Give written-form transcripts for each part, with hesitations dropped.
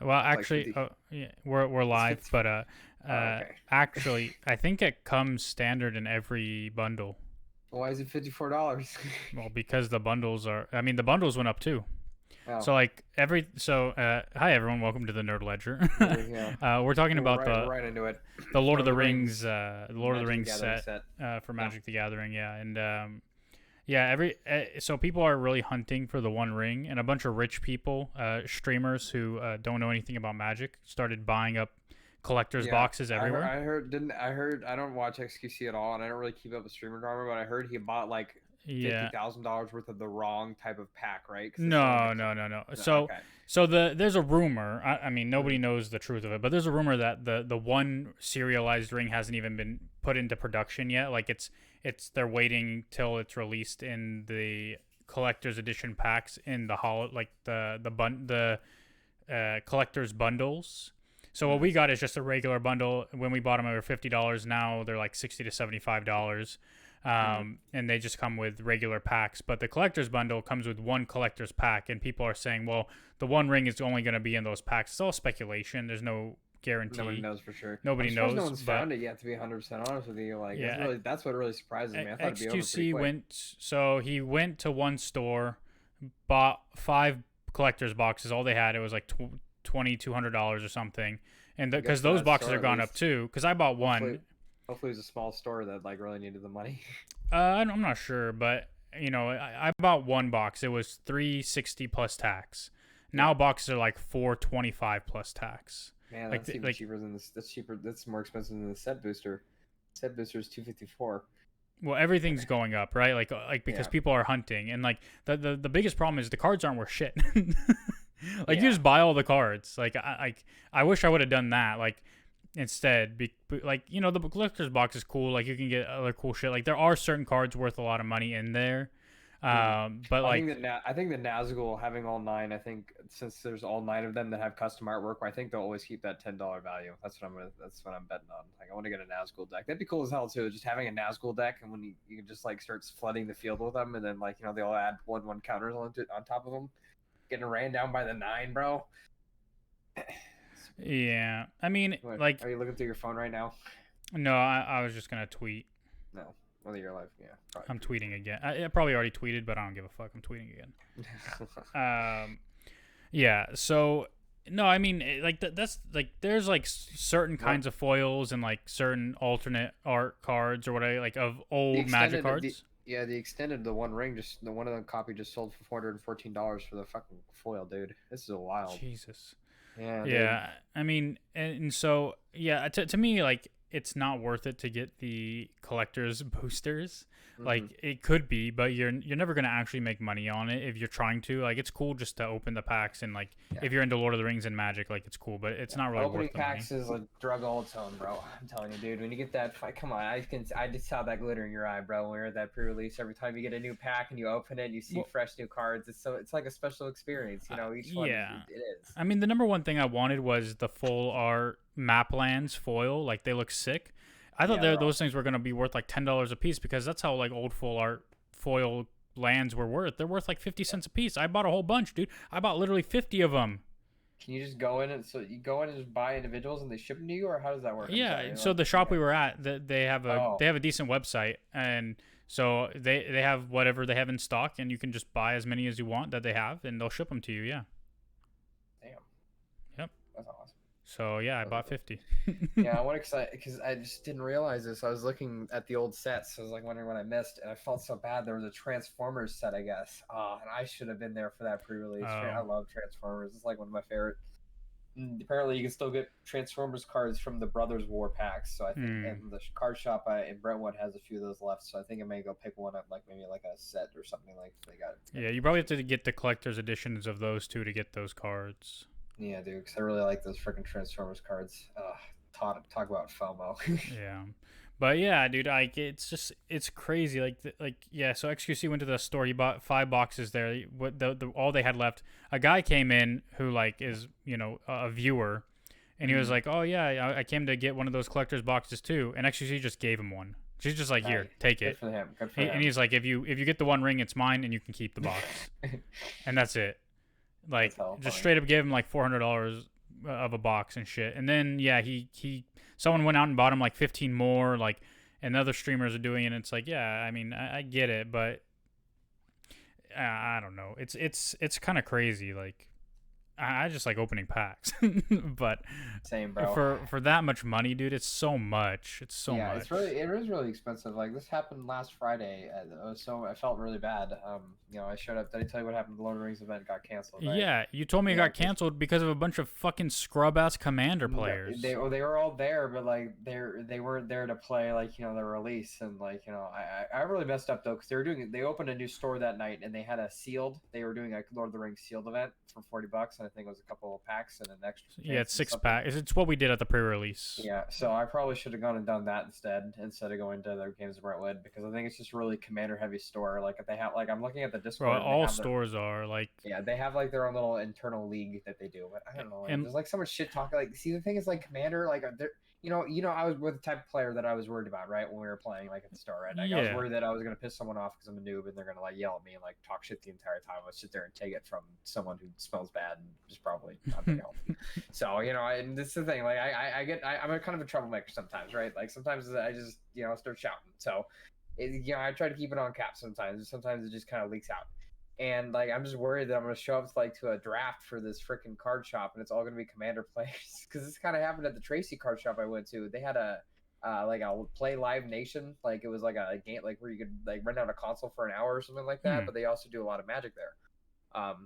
Well, It's like actually, 50. yeah, we're It's live, 50. but Oh, okay. actually, I think it comes standard in every bundle. Why is it $54? Well, because the bundles are. I mean, the bundles went up too. Oh, So like hi everyone, welcome to the Nerd Ledger. yeah. We're talking We're about right. We're right into it. the Lord of Lord of the the Rings, Rings, Lord of the Magic the Rings Gathering set set. for Yeah. Magic the Gathering, yeah, and yeah, so people are really hunting for the One Ring, and a bunch of rich people, streamers who don't know anything about Magic, started buying up collectors Yeah, boxes I heard. everywhere. I heard. Didn't I heard? I don't watch XQC at all, and I don't really keep up with streamer drama. But I heard he bought like fifty Yeah, thousand dollars worth of the wrong type of pack, right? Because this only no, gets. no, no, no. No, So, okay. there's a rumor. I mean, nobody Mm. knows the truth of it, but there's a rumor that the one serialized ring hasn't even been put into production yet. Like they're waiting till it's released in the collector's edition packs in the like the collector's bundles. So what Mm. we got is just a regular bundle. When we bought them, they were $50. Now they're like $60 to $75. Mm. And they just come with regular packs. But the collector's bundle comes with one collector's pack, and people are saying, well, the One Ring is only going to be in those packs. It's all speculation. There's no Nobody guarantee. knows for sure. I'm Nobody surprised no knows, one's but found it yet. To be 100% honest with you, like yeah, that's what really surprises me. I thought it'd be over pretty XQC quick. went. So he went to one store, bought 5 collector's boxes. All they had, it was like $2,200 or something, and I guess because for those that boxes store are at gone up least. too. Because I bought Hopefully, one. hopefully it was a small store that like really needed the money. I'm not sure, but I bought one box. It was 360 plus tax. Yeah. Now boxes are like 425 plus tax. Man, Like that's even cheaper than this. That's cheaper. That's more expensive than the set booster. Set booster is 254. well, everything's going up, right? Like because Yeah. people are hunting, and like the biggest problem is the cards aren't worth shit. Like you Yeah. just buy all the cards. I wish I would have done that. Like instead, like the collector's box is cool. Like you can get other cool shit. Like there are certain cards worth a lot of money in there. Mm. But I think like I think the Nazgul having all 9. I think since there's all 9 of them that have custom artwork, I think they'll always keep that $10 value. That's what I'm betting on. Like I want to get a Nazgul deck. That'd be cool as hell too. Just having a Nazgul deck, and when you can just like start flooding the field with them, and then like they all add 1/1 counters on top of them, getting ran down by the 9, bro. yeah, I mean What, like are you looking through your phone right now? no, I was just gonna tweet. No. Whether you're live, yeah. I'm tweeting again. I probably already tweeted, but I don't give a fuck. I'm tweeting again. Yeah. So no, I mean that's like there's like certain kinds of foils and like certain alternate art cards or whatever, like of old Magic cards. The extended the One Ring, just the one of the copy just sold for $414 for the fucking foil, dude. This is a wild. Jesus. Yeah, Yeah. I mean, and so yeah, to me like it's not worth it to get the collector's boosters. dude. Like it could be, but you're never gonna actually make money on it if you're trying to. Like it's cool just to open the packs and like Yeah. if you're into Lord of the Rings and Magic, like it's cool, but it's not really Opening worth the money. packs is a drug all its own, bro. I'm telling you, dude. When you get that, come on, I just saw that glitter in your eye, bro. When we were at that pre-release, every time you get a new pack and you open it, and you see Well, fresh new cards. It's like a special experience, Each one, yeah. it is. I mean, the number one thing I wanted was the full art Maplands foil. Like they look sick. I thought Yeah, those things were gonna be worth like $10 a piece because that's how like old full art foil lands were worth. They're worth like 50 cents a piece. I bought a whole bunch, dude. I bought literally 50 of them. Can you just go in and so you go in and just buy individuals and they ship them to you, or how does that work? I'm Yeah. sorry, So the shop we were at, they have Oh. a decent website, and so they have whatever they have in stock, and you can just buy as many as you want that they have, and they'll ship them to you. Yeah. Damn. Yep. That's awesome. So yeah, I bought 50. Yeah, I want to because I just didn't realize this. I was looking at the old sets. So I was like wondering what I missed, and I felt so bad. There was a Transformers set, I guess. And I should have been there for that pre-release. I Oh. love Transformers. It's like one of my favorite. Apparently, you can still get Transformers cards from the Brothers War packs. So I think, and the card shop in Brentwood has a few of those left. So I think I may go pick one up, like maybe like a set or something like they got. Yeah, you probably have to get the collector's editions of those two to get those cards. Yeah, dude, because I really like those freaking Transformers cards. Talk about FOMO. Yeah. But yeah, dude, like it's crazy. Yeah. So XQC went to the store. He bought 5 boxes there. What the all they had left. A guy came in who like is a viewer, and he was like, "Oh yeah, I came to get one of those collector's boxes too." And XQC just gave him one. She's just like, "Here, take Good it." for him. Good for him. And he's like, "If you get the One Ring, it's mine, and you can keep the box." And that's it. Like That's hella just funny. straight up gave him like $400 of a box and shit. And then yeah, someone went out and bought him like 15 more, like, and other streamers are doing it. And it's like, yeah, I mean, I get it, but I don't know. It's kind of crazy. Like, I just like opening packs, but Same, bro. for that much money, dude, it's so much. It's so Yeah, much. it is really expensive. Like this happened last Friday, so I felt really bad. I showed up. Did I tell you what happened? The Lord of the Rings event got canceled, right? Yeah, you told me it Yeah, got canceled because of a bunch of fucking scrub ass Commander players. They were all there, but like they weren't there to play like the release, and like I really messed up though because they opened a new store that night and they had they were doing a Lord of the Rings sealed event for $40, and I think it was a couple of packs and an extra. Yeah, it's 6 pack. It's what we did at the pre-release. Yeah, so I probably should have gone and done that instead of going to other games of Brentwood, because I think it's just really Commander heavy store. Like if they have like I'm looking at the Discord. Bro, all stores are like. Yeah, they have like their own little internal league that they do, but I don't know. Like, there's like so much shit talking. Like, see, the thing is, like Commander, like I was with the type of player that I was worried about, right, when we were playing like at the start, right? Like, yeah. I was worried that I was gonna piss someone off because I'm a noob and they're gonna like yell at me and like talk shit the entire time. I would sit there and take it from someone who smells bad and is probably not very healthy. So and this is the thing. Like I'm a kind of a troublemaker sometimes, right? Like sometimes I just start shouting. So I try to keep it on cap sometimes. Sometimes it just kind of leaks out. And like I'm just worried that I'm gonna show up to a draft for this freaking card shop, and it's all gonna be Commander players. Because this kind of happened at the Tracy card shop I went to. They had a Play Live Nation, like it was like a game like where you could like rent out a console for an hour or something like that. But they also do a lot of Magic there.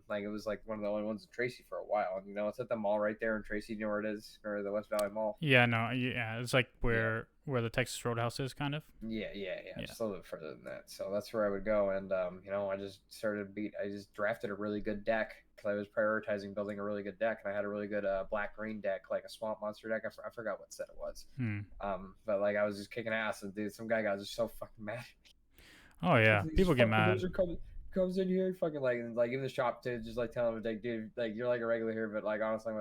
Like it was like one of the only ones in Tracy for a while. And it's at the mall right there in Tracy. You know where it is, or the West Valley Mall. Yeah, no, yeah, it's like where the Texas Roadhouse is, kind of. Yeah. Just a little bit further than that. So that's where I would go. And I just drafted a really good deck because I was prioritizing building a really good deck, and I had a really good black green deck, like a swamp monster deck. I forgot what set it was. But like I was just kicking ass, and dude, some guy got just so fucking mad. Oh yeah, people get mad. Comes in here, fucking like in the shop to just like tell him like, dude, like you're like a regular here, but like honestly,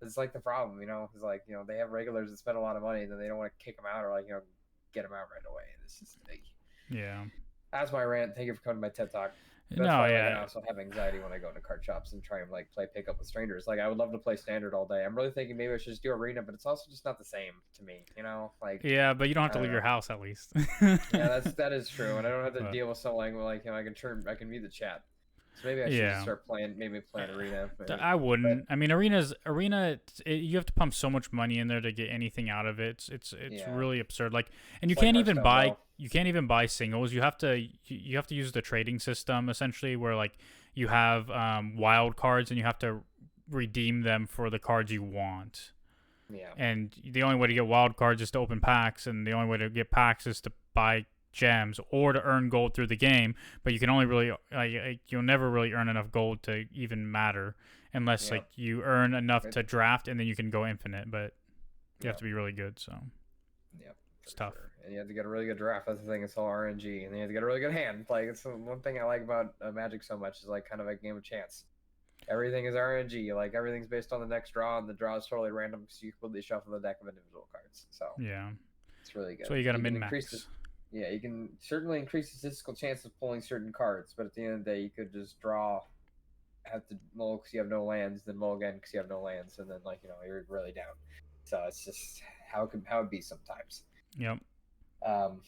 it's like the problem, it's like they have regulars that spend a lot of money and then they don't want to kick them out or like get them out right away. It's just like, yeah. That's my rant. Thank you for coming to my TED Talk. That's why, I also have anxiety when I go into card shops and try and like play pickup with strangers. Like I would love to play standard all day. I'm really thinking maybe I should just do arena, but it's also just not the same to me, like. Yeah, but you don't have to leave your house at least. Yeah, that is true, and I don't have to deal with something like I can mute the chat. So maybe I should just start playing arena. I wouldn't. I mean, arena. You have to pump so much money in there to get anything out of it. It's really absurd. Like, and you can't even buy singles. You have to use the trading system essentially, where like you have wild cards and you have to redeem them for the cards you want. Yeah. And the only way to get wild cards is to open packs, and the only way to get packs is to buy gems or to earn gold through the game. But you can only really you'll never really earn enough gold to even matter unless like you earn enough to draft, and then you can go infinite. But you have to be really good. So it's tough. Sure. And you have to get a really good draft. That's the thing. It's all RNG, and you have to get a really good hand. Like it's one thing I like about Magic so much is like kind of a game of chance. Everything is RNG. Like everything's based on the next draw, and the draw is totally random because you completely shuffle the deck of individual cards. So it's really good. So you got to min max. Yeah, you can certainly increase the statistical chance of pulling certain cards, but at the end of the day, you could just have to mull because you have no lands, then mull again because you have no lands, and then you're really down. So it's just how it be sometimes. Yep. Man,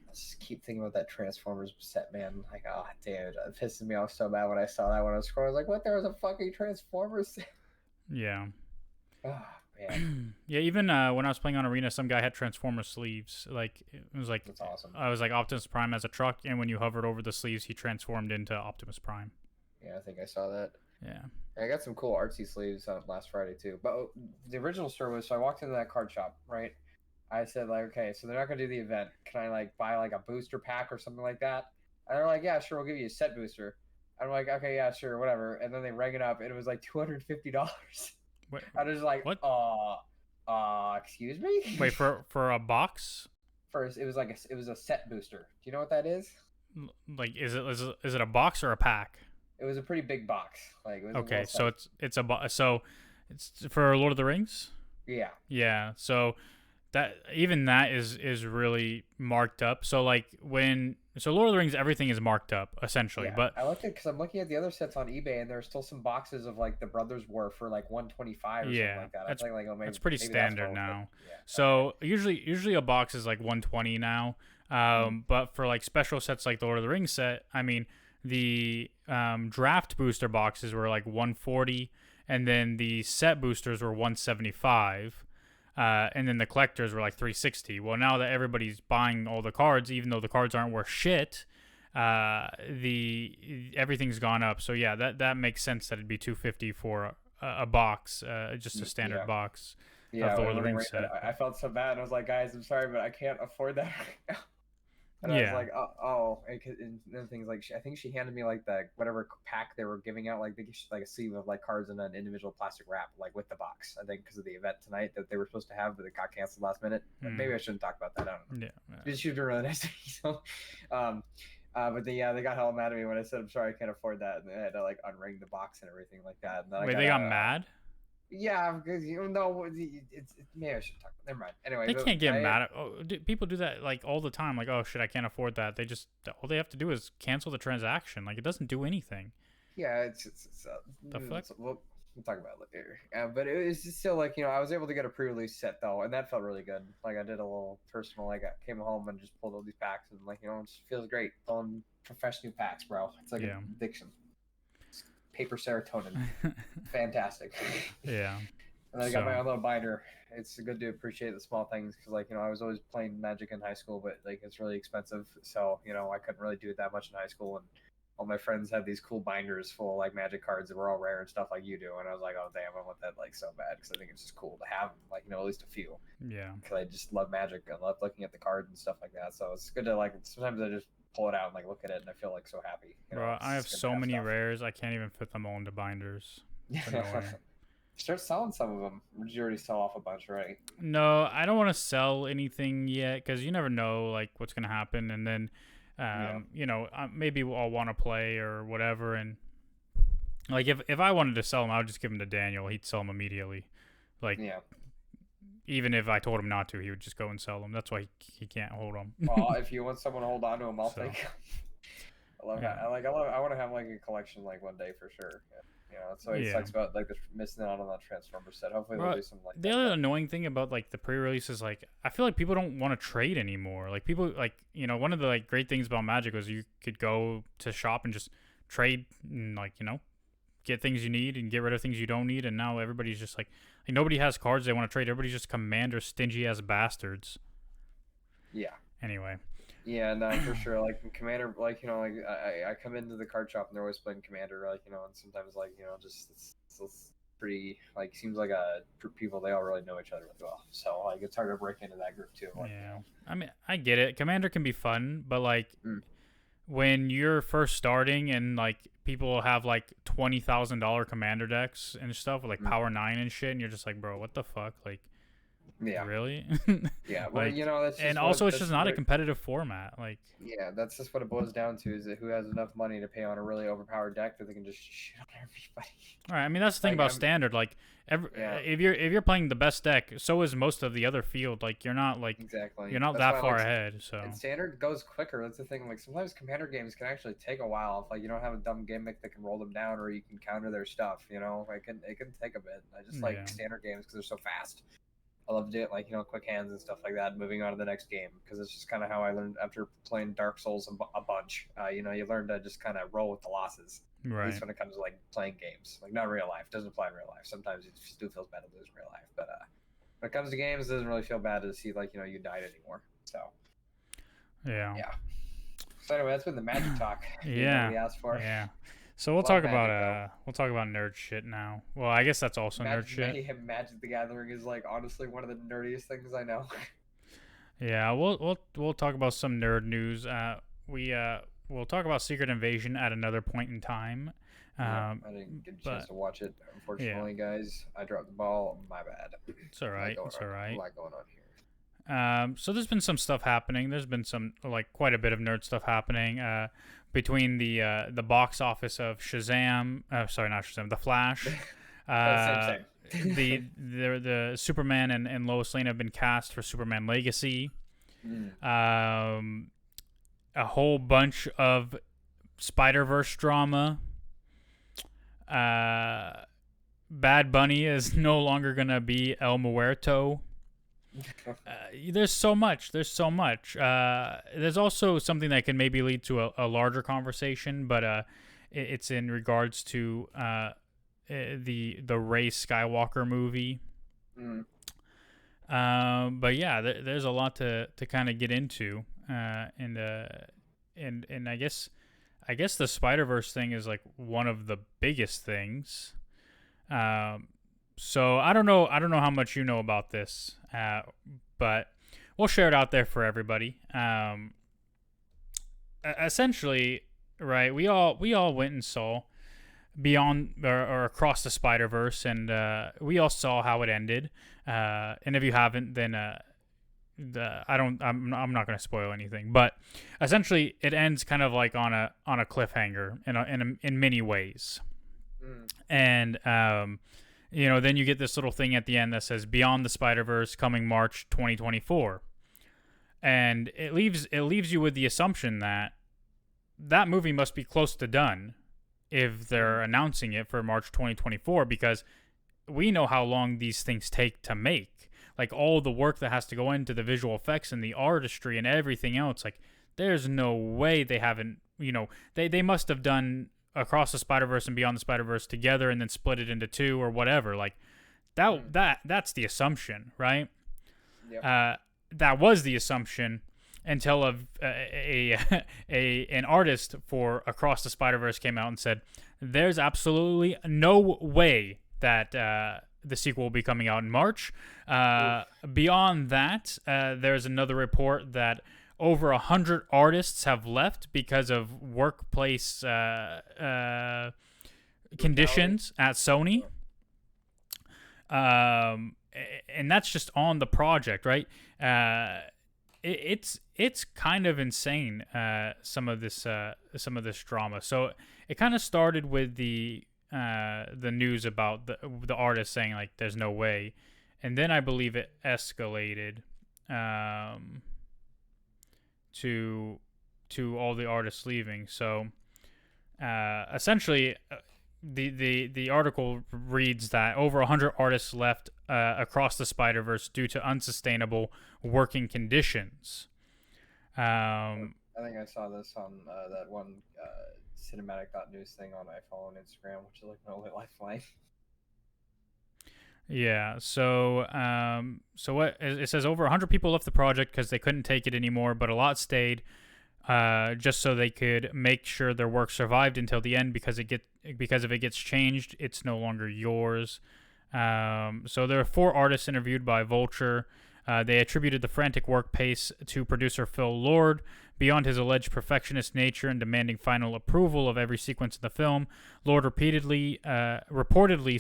let's just keep thinking about that Transformers set, man. Like, oh, damn, it pissed me off so bad when I saw that when I was scrolling. I was like, what? There was a fucking Transformers set? Yeah. Oh, man. Yeah, even when I was playing on Arena, some guy had Transformer sleeves. Like, it was like, that's awesome. I was like Optimus Prime as a truck, and when you hovered over the sleeves, he transformed into Optimus Prime. Yeah, I think I saw that. Yeah. I got some cool artsy sleeves last Friday, too. But the original story was, so I walked into that card shop, right? I said, like, okay, so they're not going to do the event. Can I, like, buy, like, a booster pack or something like that? And they're like, yeah, sure, we'll give you a set booster. I'm like, okay, yeah, sure, whatever. And then they rang it up, and it was, like, $250. Wait, I was like, what? Excuse me? Wait, for a box? First, it was a set booster. Do you know what that is? Like, is it a box or a pack? It was a pretty big box. Like, it was okay, so it's for Lord of the Rings. Yeah. Yeah. So that even that is really marked up. So like Lord of the Rings, everything is marked up essentially. Yeah, But I like it because I'm looking at the other sets on eBay, and there's still some boxes of like the Brothers War for like 125 or something yeah, like that. I'm that's thinking like, oh, that's maybe pretty that's standard what I'll now. Yeah. Okay. So usually a box is like 120 now. Mm. But for like special sets like the Lord of the Rings set, I mean the draft booster boxes were like 140, and then the set boosters were 175. And then the collectors were like 360. Well, now that everybody's buying all the cards, even though the cards aren't worth shit, the everything's gone up. So yeah, that makes sense that it'd be 250 for a box, just a standard Yeah. box of Yeah, the Lord of the when they Rings raised it, set. I felt so bad. And I was like, guys, I'm sorry, but I can't afford that right now. And I was Yeah, like, oh, and then things like I think she handed me like the whatever pack they were giving out, like like a sleeve of like cards in an individual plastic wrap, like with the box. I think because of the event tonight that they were supposed to have, but it got canceled last minute. Maybe I shouldn't talk about that. I don't know. yeah. She was really nice to me. So, but they got hella mad at me when I said I'm sorry I can't afford that, and they had to like unring the box and everything like that. And then Wait, they got mad? yeah, because you know it's maybe I should talk. Never mind. Anyway, They can't get mad at. People do that like all the time. Like, oh shit, I can't afford that. They just all they have to do is cancel the transaction. Like, it doesn't do anything. Yeah, The fuck? we'll talk about it later. But it was just still like I was able to get a pre-release set though, and that felt really good. Like I did a little personal. Like I came home and just pulled all these packs, and like it just feels great pulling fresh new packs, bro. It's like an addiction. It's paper serotonin, fantastic. Yeah. And I got my own little binder. It's good to appreciate the small things because, like, I was always playing Magic in high school, but like it's really expensive, so I couldn't really do it that much in high school. And all my friends had these cool binders full of like Magic cards that were all rare and stuff like you do. And I was like, oh damn, I want that like so bad because I think it's just cool to have like at least a few. Yeah. Because I just love Magic and love looking at the cards and stuff like that. So it's good to like sometimes I just pull it out and like look at it and I feel like so happy. Bro, I have so many rares, I can't even fit them all into binders. It's annoying. Start selling some of them. Did you already sell off a bunch, right? No, I don't want to sell anything yet because you never know like what's gonna happen, and then maybe I'll want to play or whatever. And like if I wanted to sell them, I would just give them to Daniel. He'd sell them immediately. Like even if I told him not to, he would just go and sell them. That's why he can't hold them. Well, if you want someone to hold on to them, I'll take. I love that. I want to have like a collection like one day for sure. That's why it sucks about like missing out on that Transformer set. Hopefully they'll do something like that. The other annoying thing about like the pre-release is like I feel like people don't want to trade anymore. Like people like one of the like great things about Magic was you could go to shop and just trade and like get things you need and get rid of things you don't need. And now everybody's just like nobody has cards they want to trade. Everybody's just Commander stingy ass bastards. Yeah. Anyway. Yeah, no, for sure. Like Commander, like I come into the card shop and they're always playing Commander, like and sometimes like just it's pretty like seems like a group of people they all really know each other really well. So like it's hard to break into that group too. Like, yeah, I mean I get it. Commander can be fun, but like when you're first starting and like people have like $20,000 Commander decks and stuff with like Power 9 and shit, and you're just like, bro, what the fuck, like. Yeah. Really? Yeah. Well, like, that's just and also it's just not a competitive format. Like. Yeah, that's just what it boils down to: is that who has enough money to pay on a really overpowered deck that they can just shit on everybody. All right. I mean, that's the thing about standard. Like, if you're playing the best deck, so is most of the other field. Like, you're not like you're not that far ahead. So. And standard goes quicker. That's the thing. Like sometimes Commander games can actually take a while if like you don't have a dumb gimmick that can roll them down or you can counter their stuff. It can take a bit. I just like standard games because they're so fast. I love to do it like quick hands and stuff like that, moving on to the next game because it's just kind of how I learned after playing Dark Souls a bunch. You learn to just kind of roll with the losses. Right. At least when it comes to like playing games, like not real life. Doesn't apply in real life. Sometimes it still feels bad to lose in real life, but when it comes to games, it doesn't really feel bad to see like you died anymore. So yeah. So anyway, that's been the Magic talk. We asked for. Yeah. So we'll talk about nerd shit now. Well, I guess that's also nerd shit. Magic the Gathering is like honestly one of the nerdiest things I know. Yeah, we'll talk about some nerd news. We'll talk about Secret Invasion at another point in time. I didn't get a chance to watch it, unfortunately, guys. I dropped the ball. My bad. It's all right. It's all right. A lot going on here. So there's been some stuff happening. There's been some like quite a bit of nerd stuff happening. Between the box office of Shazam, sorry, not Shazam, The Flash, same. the Superman and Lois Lane have been cast for Superman Legacy. A whole bunch of Spider-Verse drama. Bad Bunny is no longer gonna be El Muerto. There's so much. There's also something that can maybe lead to a larger conversation, but it's in regards to the Rey Skywalker movie. But yeah, there's a lot to kind of get into, and I guess the Spider-Verse thing is like one of the biggest things. So I don't know how much you know about this, but we'll share it out there for everybody. Essentially, right? We all went and saw Beyond or Across the Spider-Verse, and we all saw how it ended. And if you haven't, then I'm not going to spoil anything, but essentially it ends kind of like on a cliffhanger in many ways. And then you get this little thing at the end that says Beyond the Spider-Verse coming March 2024. And it leaves you with the assumption that movie must be close to done if they're announcing it for March 2024, because we know how long these things take to make. Like all the work that has to go into the visual effects and the artistry and everything else. Like there's no way they haven't, they must have done Across the Spider-Verse and Beyond the Spider-Verse together and then split it into two or whatever. Like that's the assumption, right? Yep. That was the assumption until an artist for Across the Spider-Verse came out and said, there's absolutely no way that the sequel will be coming out in March. Beyond that, there's another report that over 100 artists have left because of workplace conditions at Sony. And that's just on the project, right? It's kind of insane, some of this drama. So it kind of started with the news about the artist saying like there's no way, and then I believe it escalated to all the artists leaving. So essentially, the article reads that over 100 artists left Across the Spider-Verse due to unsustainable working conditions. I think I saw this on that one cinematic.news thing on my phone, Instagram, which is like my only lifeline. Yeah, so what it says, over 100 people left the project because they couldn't take it anymore, but a lot stayed just so they could make sure their work survived until the end, because if it gets changed, it's no longer yours. So there are 4 artists interviewed by Vulture. They attributed the frantic work pace to producer Phil Lord. Beyond his alleged perfectionist nature and demanding final approval of every sequence in the film, Lord reportedly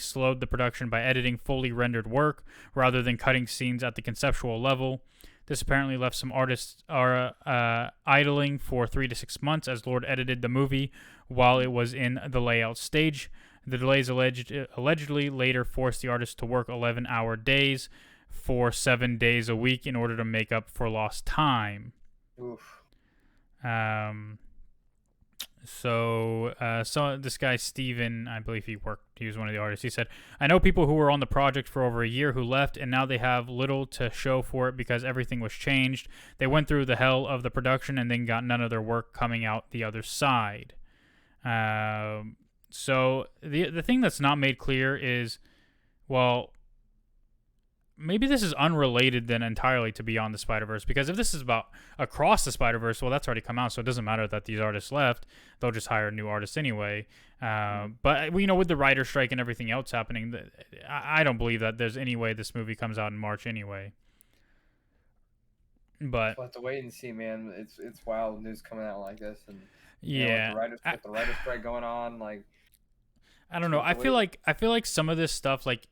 slowed the production by editing fully rendered work rather than cutting scenes at the conceptual level. This apparently left some artists idling for 3 to 6 months as Lord edited the movie while it was in the layout stage. The delays allegedly later forced the artists to work 11-hour days for 7 days a week in order to make up for lost time. Oof. So this guy Steven, I believe he was one of the artists. He said, I know people who were on the project for over a year who left, and now they have little to show for it because everything was changed. They went through the hell of the production and then got none of their work coming out the other side. So the thing that's not made clear is, well, maybe this is unrelated then entirely to Beyond the Spider-Verse, because if this is about Across the Spider-Verse, well, that's already come out, so it doesn't matter that these artists left. They'll just hire new artists anyway. But with the writer strike and everything else happening, I don't believe that there's any way this movie comes out in March anyway. But we'll have to wait and see, man. It's wild news coming out like this, and yeah, with the writer strike going on, like, I don't know. I feel like some of this stuff, like,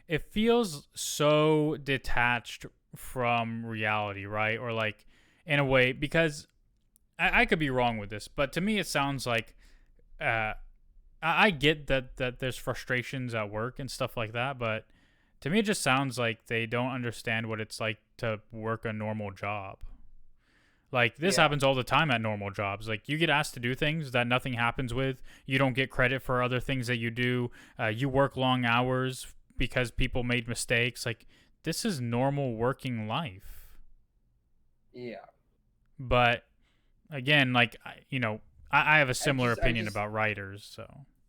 it feels so detached from reality, right? Or like, in a way, because I could be wrong with this, but to me it sounds like I get that there's frustrations at work and stuff like that, but to me it just sounds like they don't understand what it's like to work a normal job. Like this Yeah, happens all the time at normal jobs. Like you get asked to do things that nothing happens with. You don't get credit for other things that you do. You work long hours because people made mistakes. Like this is normal working life. yeah. But again, like I have a I similar just, I opinion just, about writers. So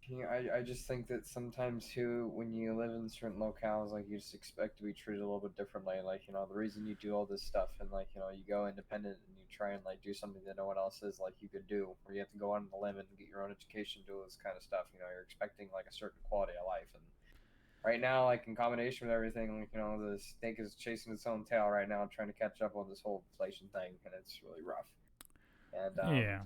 Yeah, I just think that sometimes too, when you live in certain locales, like you just expect to be treated a little bit differently. Like, the reason you do all this stuff and like, you go independent and you try and like do something that no one else is like you could do, or you have to go out on the limb and get your own education, do all this kind of stuff. You're expecting like a certain quality of life. And right now, like in combination with everything, like, the snake is chasing its own tail right now, trying to catch up on this whole inflation thing, and it's really rough. And yeah,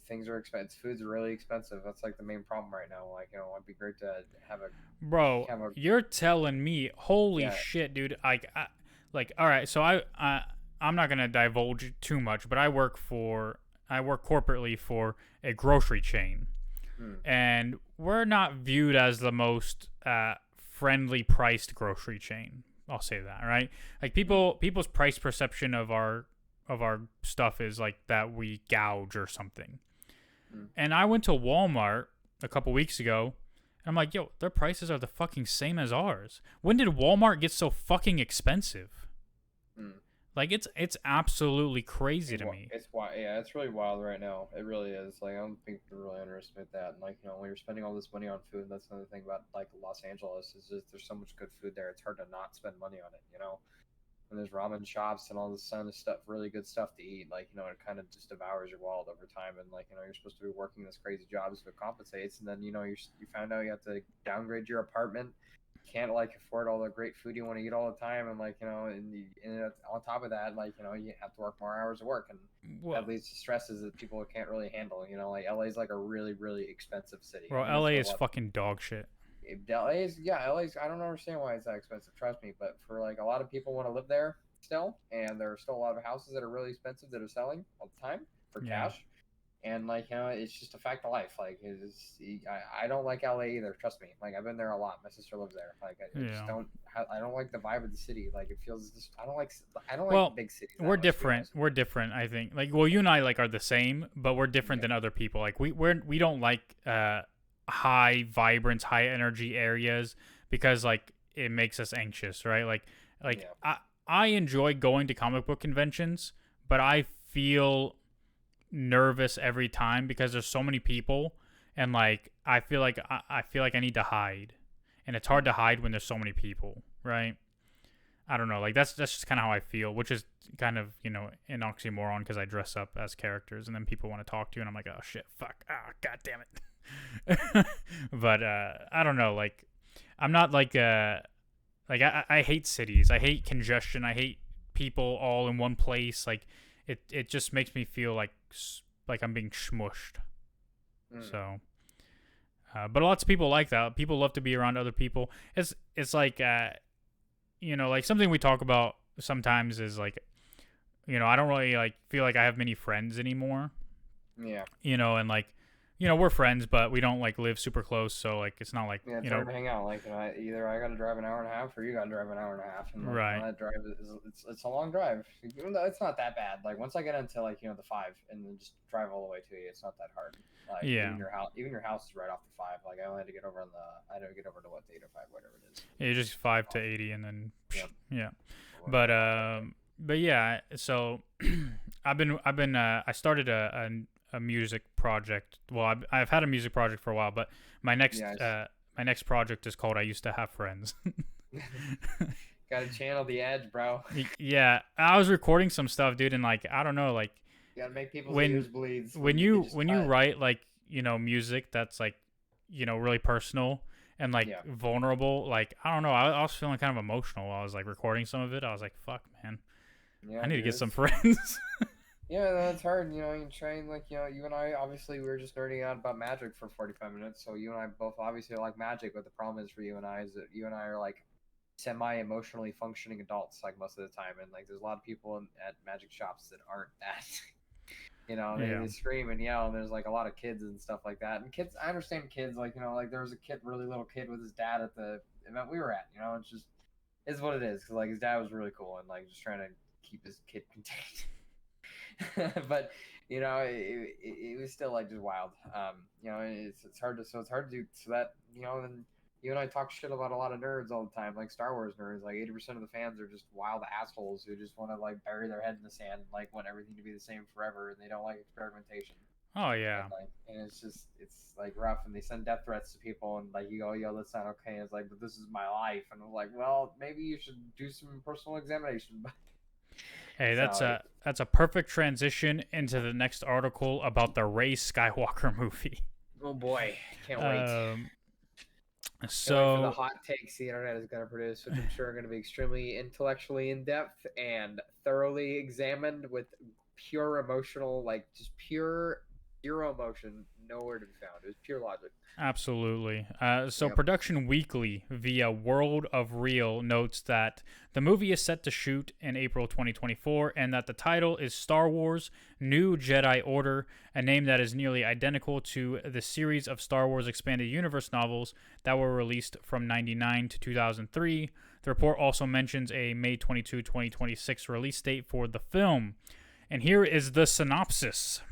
things are expensive. Food's really expensive. That's like the main problem right now. Like, it'd be great to have a bro, have a you're telling me, holy yeah. shit, dude. Like, all right. So I'm not gonna divulge too much, but I work corporately for a grocery chain, Hmm. and we're not viewed as the most friendly priced grocery chain. I'll say that, right? Like Hmm. people's price perception of our stuff is like that we gouge or something. Hmm. And I went to Walmart a couple weeks ago, and I'm like, yo, their prices are the fucking same as ours. When did Walmart get so fucking expensive? Hmm. Like it's absolutely crazy to me. It's wild. Yeah, it's really wild right now. It really is. Like, I don't think people really underestimate that. And like, when you're spending all this money on food, that's another thing about like Los Angeles is just there's so much good food there. It's hard to not spend money on it. And there's ramen shops and all this kind of stuff, really good stuff to eat. Like, it kind of just devours your wallet over time. And like, you're supposed to be working this crazy job so it compensates, and then you find out you have to downgrade your apartment. Can't like afford all the great food you want to eat all the time, and like, and on top of that, like, you have to work more hours of work, and Well, that leads to stresses that people can't really handle. Like LA's like a really really expensive city. I bro, think that's LA what a is lot. fucking dog shit. LA's, yeah, LA's. I don't understand why it's that expensive. Trust me, but for like a lot of people want to live there still, and there are still a lot of houses that are really expensive that are selling all the time for Yeah. cash. And like, it's just a fact of life. Like, I don't like LA either. Trust me. Like, I've been there a lot. My sister lives there. Like, I just Yeah. don't. I don't like the vibe of the city. Like, it feels just. I don't like Well, big cities we're that much. To be different. honest with We're different, I think. Like, well, you and I like are the same, but we're you. different Yeah. than other people. Like, we don't like high vibrance, high energy areas because like it makes us anxious, right? Like Yeah. I enjoy going to comic book conventions, but I feel nervous every time because there's so many people, and like I feel like I need to hide, and it's hard Hmm. to hide when there's so many people, right? I don't know. Like that's just kind of how I feel, which is kind of an oxymoron because I dress up as characters and then people want to talk to you and I'm like, oh shit, fuck, god damn it. But I don't know. Like I'm not like I hate cities. I hate congestion. I hate people all in one place. Like it just makes me feel like I'm being smushed. Hmm. So. But lots of people like that. People love to be around other people. It's like like something we talk about sometimes is like, I don't really like feel like I have many friends anymore. Yeah. And like, we're friends, but we don't like live super close. So like, it's not like, Yeah, it's hard to hang out. Like, either I got to drive an hour and a half, or you got to drive an hour and a half, and like, right. that drive it's a long drive. Even though it's not that bad. Like, once I get into like, the five, and then just drive all the way to you, it's not that hard. Like, Yeah. even your house is right off the five. Like, I only had to get over I had to get over to what, Theta five, whatever it is. Yeah, just 5 to 80 and then, Yep. yeah. Or But, whatever the hell's up there. yeah, so I started a music project. Well, I've had a music project for a while, but my next, Yeah. my next project is called I Used to Have Friends. Got to channel the edge, bro. Yeah, I was recording some stuff, dude, and like I don't know, like You got to make people's when ears bleed when you can you just when you cut. write like music that's like really personal and like Yeah. vulnerable, like I don't know, I was feeling kind of emotional while I was like recording some of it. I was like, fuck, man, I Yeah, need to dude. get some friends. Yeah, that's hard. You try and like, you and I obviously we were just nerding out about magic for 45 minutes. So you and I both obviously like magic, but the problem is for you and I is that you and I are like semi-emotionally functioning adults like most of the time, and like there's a lot of people at magic shops that aren't that. Yeah. They scream and yell, and there's like a lot of kids and stuff like that. And kids, I understand kids, like like there was a kid, really little kid, with his dad at the event we were at. It's just is what it is. Cause like his dad was really cool and like just trying to keep his kid contained. But it was still like just wild. It's hard to do so that and you and I talk shit about a lot of nerds all the time, like Star Wars nerds. Like 80% of the fans are just wild assholes who just want to like bury their head in the sand, and, like want everything to be the same forever, and they don't like experimentation. Oh yeah. And it's like rough, and they send death threats to people, and like you go, yo, that's not okay. And it's like, but this is my life, and I'm like, well, maybe you should do some personal examination. Hey, So, that's a perfect transition into the next article about the Rey Skywalker movie. oh boy, can't wait. Um, Can't wait for the so hot takes the internet is going to produce, which I'm sure are going to be extremely intellectually in depth and thoroughly examined with pure emotional, like just pure zero emotion, nowhere to be found. It was pure logic. absolutely. So Yep. Production Weekly via World of Real notes that the movie is set to shoot in April 2024 and that the title is Star Wars New Jedi Order, a name that is nearly identical to the series of Star Wars Expanded Universe novels that were released from 99 to 2003. The report also mentions a May 22, 2026 release date for the film. And here is the synopsis.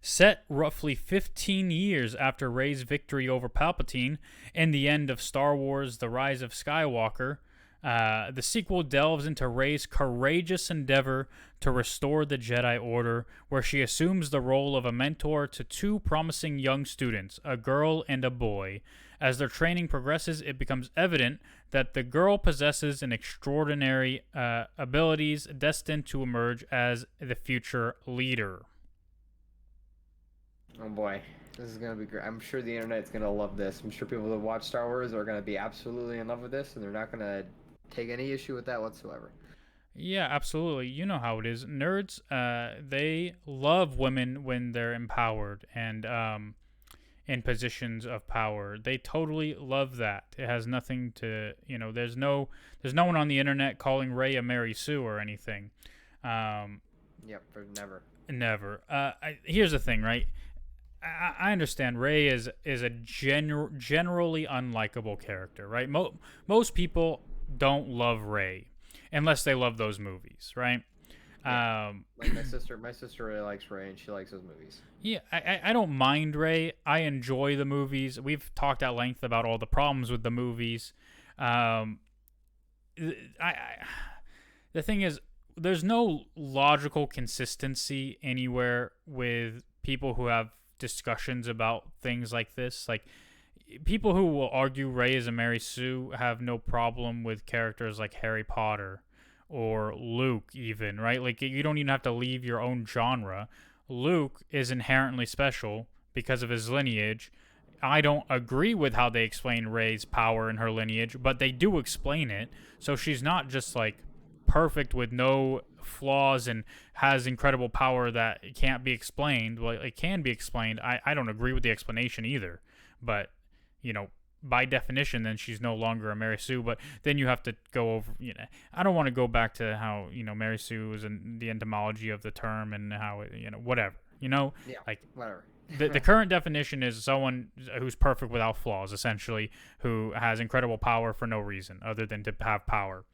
Set roughly 15 years after Rey's victory over Palpatine and the end of Star Wars The Rise of Skywalker, the sequel delves into Rey's courageous endeavor to restore the Jedi Order, where she assumes the role of a mentor to two promising young students, a girl and a boy. As their training progresses, it becomes evident that the girl possesses an extraordinary abilities destined to emerge as the future leader. Oh boy, this is gonna be great. I'm sure the internet's gonna love this. I'm sure people that watch Star Wars are gonna be absolutely in love with this, and they're not gonna take any issue with that whatsoever. Yeah, absolutely. You know how it is. Nerds, they love women when they're empowered and in positions of power. They totally love that. It has nothing to, there's no one on the internet calling Rey a Mary Sue or anything. Yep, for never. Never. Here's the thing, right? I understand Rey is a generally unlikable character, right? Most people don't love Rey unless they love those movies, right? Yeah. Like my sister really likes Rey, and she likes those movies. Yeah, I don't mind Rey. I enjoy the movies. We've talked at length about all the problems with the movies. The thing is, there's no logical consistency anywhere with people who have discussions about things like this. Like, people who will argue Rey is a Mary Sue have no problem with characters like Harry Potter or Luke, even, right? Like, you don't even have to leave your own genre. Luke is inherently special because of his lineage. I don't agree with how they explain Rey's power in her lineage, but they do explain it. So she's not just like perfect with no flaws and has incredible power that can't be explained. Well, it can be explained. I don't agree with the explanation either, but by definition, then she's no longer a Mary Sue. But then you have to go over, I don't want to go back to how, Mary Sue is in the etymology of the term and how it, whatever, Yeah, like whatever. the current definition is someone who's perfect without flaws, essentially, who has incredible power for no reason other than to have power,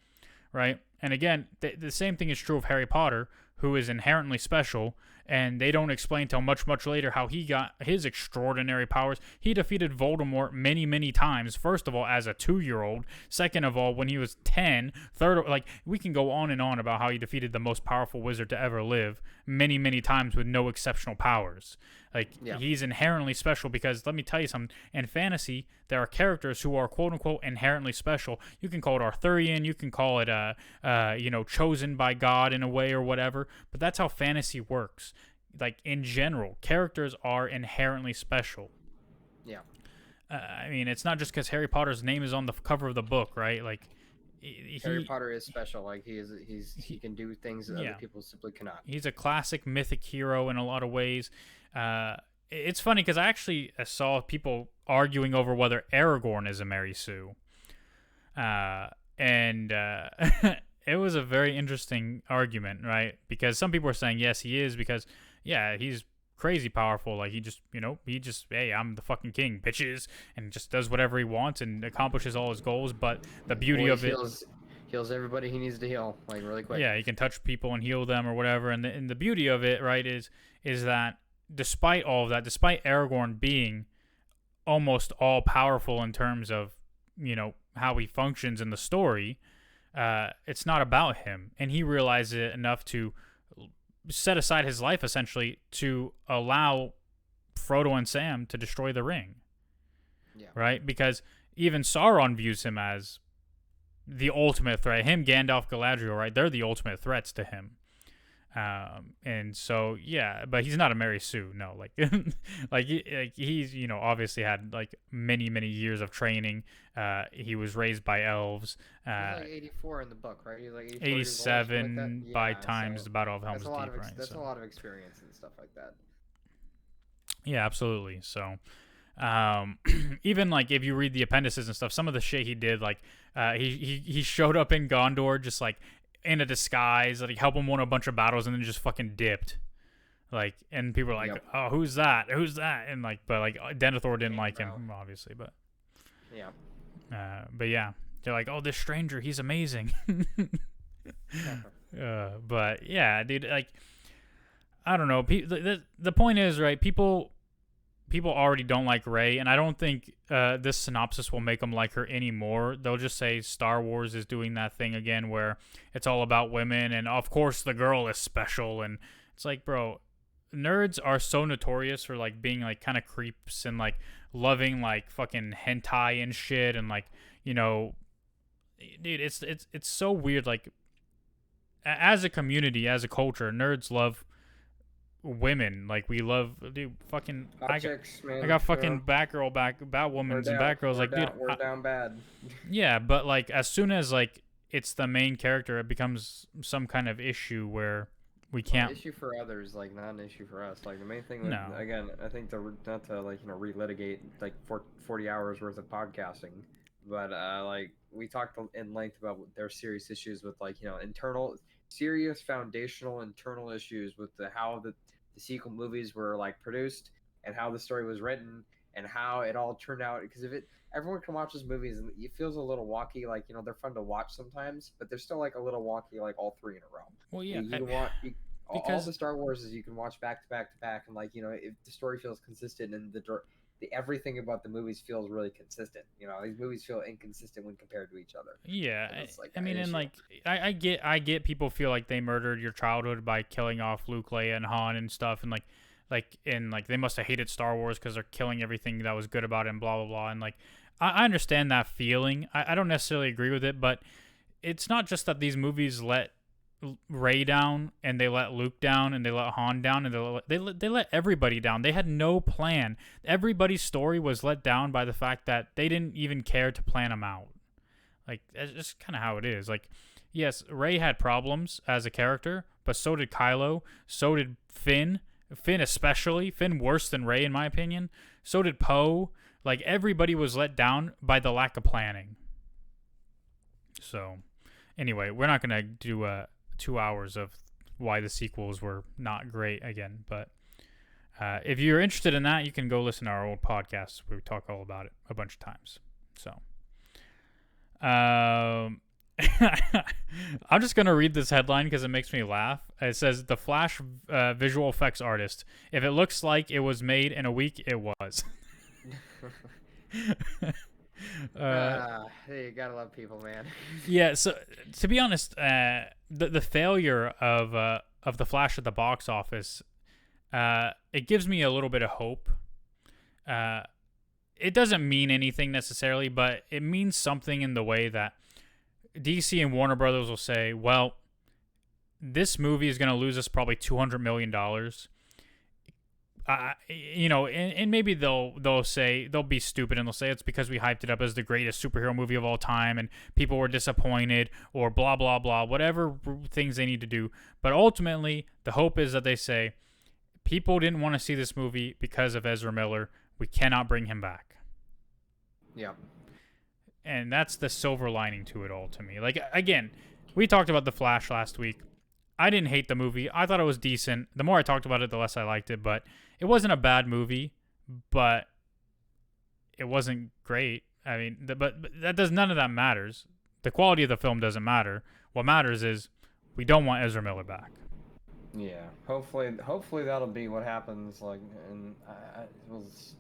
right? And again, the same thing is true of Harry Potter, who is inherently special, and they don't explain till much, much later how he got his extraordinary powers. He defeated Voldemort many, many times. First of all, as a 2-year-old. Second of all, when he was 10. Third, like, we can go on and on about how he defeated the most powerful wizard to ever live many, many times with no exceptional powers. Like, Yeah. He's inherently special because, let me tell you something, in fantasy, there are characters who are quote-unquote inherently special. You can call it Arthurian, you can call it, chosen by God in a way or whatever, but that's how fantasy works. Like, in general, characters are inherently special. Yeah. I mean, it's not just because Harry Potter's name is on the cover of the book, right? Like, Harry Potter is special. Like, he can do things that other people simply cannot. He's a classic mythic hero in a lot of ways. It's funny because I actually saw people arguing over whether Aragorn is a Mary Sue. And it was a very interesting argument, right? Because some people are saying yes, he is, because yeah, he's crazy powerful. Like he just hey, I'm the fucking king, bitches, and just does whatever he wants and accomplishes all his goals. But the beauty of it, heals everybody he needs to heal, like, really quick. yeah, he can touch people and heal them or whatever. And the beauty of it, right, is that despite all of that, despite Aragorn being almost all powerful in terms of how he functions in the story, it's not about him, and he realizes it enough to set aside his life essentially to allow Frodo and Sam to destroy the ring. Yeah. Right? Because even Sauron views him as the ultimate threat. Him, Gandalf, Galadriel, right? They're the ultimate threats to him. And so yeah, but he's not a Mary Sue, no. He's obviously had like many years of training. He was raised by elves. He's like 84 in the book, right? He's like 87 like by times the Battle of Helm's Deep, right? That's a lot of experience and stuff like that. Yeah, absolutely. So even like if you read the appendices and stuff, some of the shit he did, like he showed up in Gondor just like in a disguise, like help him win a bunch of battles, and then just fucking dipped. Like, and people were like, yep. Oh, who's that? And like, but like Denethor didn't like him, obviously, but yeah. But yeah, they're like, oh, this stranger, he's amazing. But yeah, dude, like, I don't know. The point is, right, people already don't like Rey, and I don't think this synopsis will make them like her anymore. They'll just say Star Wars is doing that thing again where it's all about women, and of course the girl is special. And it's like, bro, nerds are so notorious for like being like kind of creeps and like loving like fucking hentai and shit, and like, dude, it's so weird. Like, as a community, as a culture, nerds love women. Like, we love, dude, fucking I got fucking Batwomans and Batgirls. Like, dude, we're down bad. Yeah, but like as soon as like it's the main character, it becomes some kind of issue where we can't. An issue for others, like not an issue for us. Like the main thing, again, I think not to like relitigate like 40 hours worth of podcasting, but like we talked in length about their serious issues with like serious foundational internal issues with how the sequel movies were like produced and how the story was written and how it all turned out. Because everyone can watch those movies and it feels a little wonky. Like, they're fun to watch sometimes, but they're still like a little wonky, like all three in a row. Well, yeah, all the Star Wars is you can watch back to back to back, and like, if the story feels consistent and the everything about the movies feels really consistent. These movies feel inconsistent when compared to each other. Yeah, I mean, and like, I get people feel like they murdered your childhood by killing off Luke, Leia, and Han and stuff, and like they must have hated Star Wars because they're killing everything that was good about it and blah blah blah. And like, I understand that feeling. I don't necessarily agree with it, but it's not just that these movies let Rey down and they let Luke down and they let Han down and they let everybody down. They had no plan. Everybody's story was let down by the fact that they didn't even care to plan them out. Like, that's just kind of how it is. Like, yes, Rey had problems as a character, but so did Kylo, so did Finn especially, Finn worse than Rey in my opinion, so did Poe. Like, everybody was let down by the lack of planning. So anyway, we're not gonna do 2 hours of why the sequels were not great again, but if you're interested in that, you can go listen to our old podcasts where we talk all about it a bunch of times. So I'm just gonna read this headline because it makes me laugh. It says, "The Flash visual effects artist. If it looks like it was made in a week, it was." You gotta love people, man. Yeah, so to be honest, the failure of the Flash at the box office, it gives me a little bit of hope. It doesn't mean anything necessarily, but it means something in the way that DC and Warner Brothers will say, well, this movie is going to lose us probably $200 million. And maybe they'll say, they'll be stupid and they'll say it's because we hyped it up as the greatest superhero movie of all time and people were disappointed or blah, blah, blah, whatever things they need to do. But ultimately, the hope is that they say, people didn't want to see this movie because of Ezra Miller. We cannot bring him back. Yeah. And that's the silver lining to it all to me. Like, again, we talked about The Flash last week. I didn't hate the movie. I thought it was decent. The more I talked about it, the less I liked it. But it wasn't a bad movie, but it wasn't great. I mean, but that does none of that matters. The quality of the film doesn't matter. What matters is we don't want Ezra Miller back. Yeah, hopefully that'll be what happens. Like, and it was,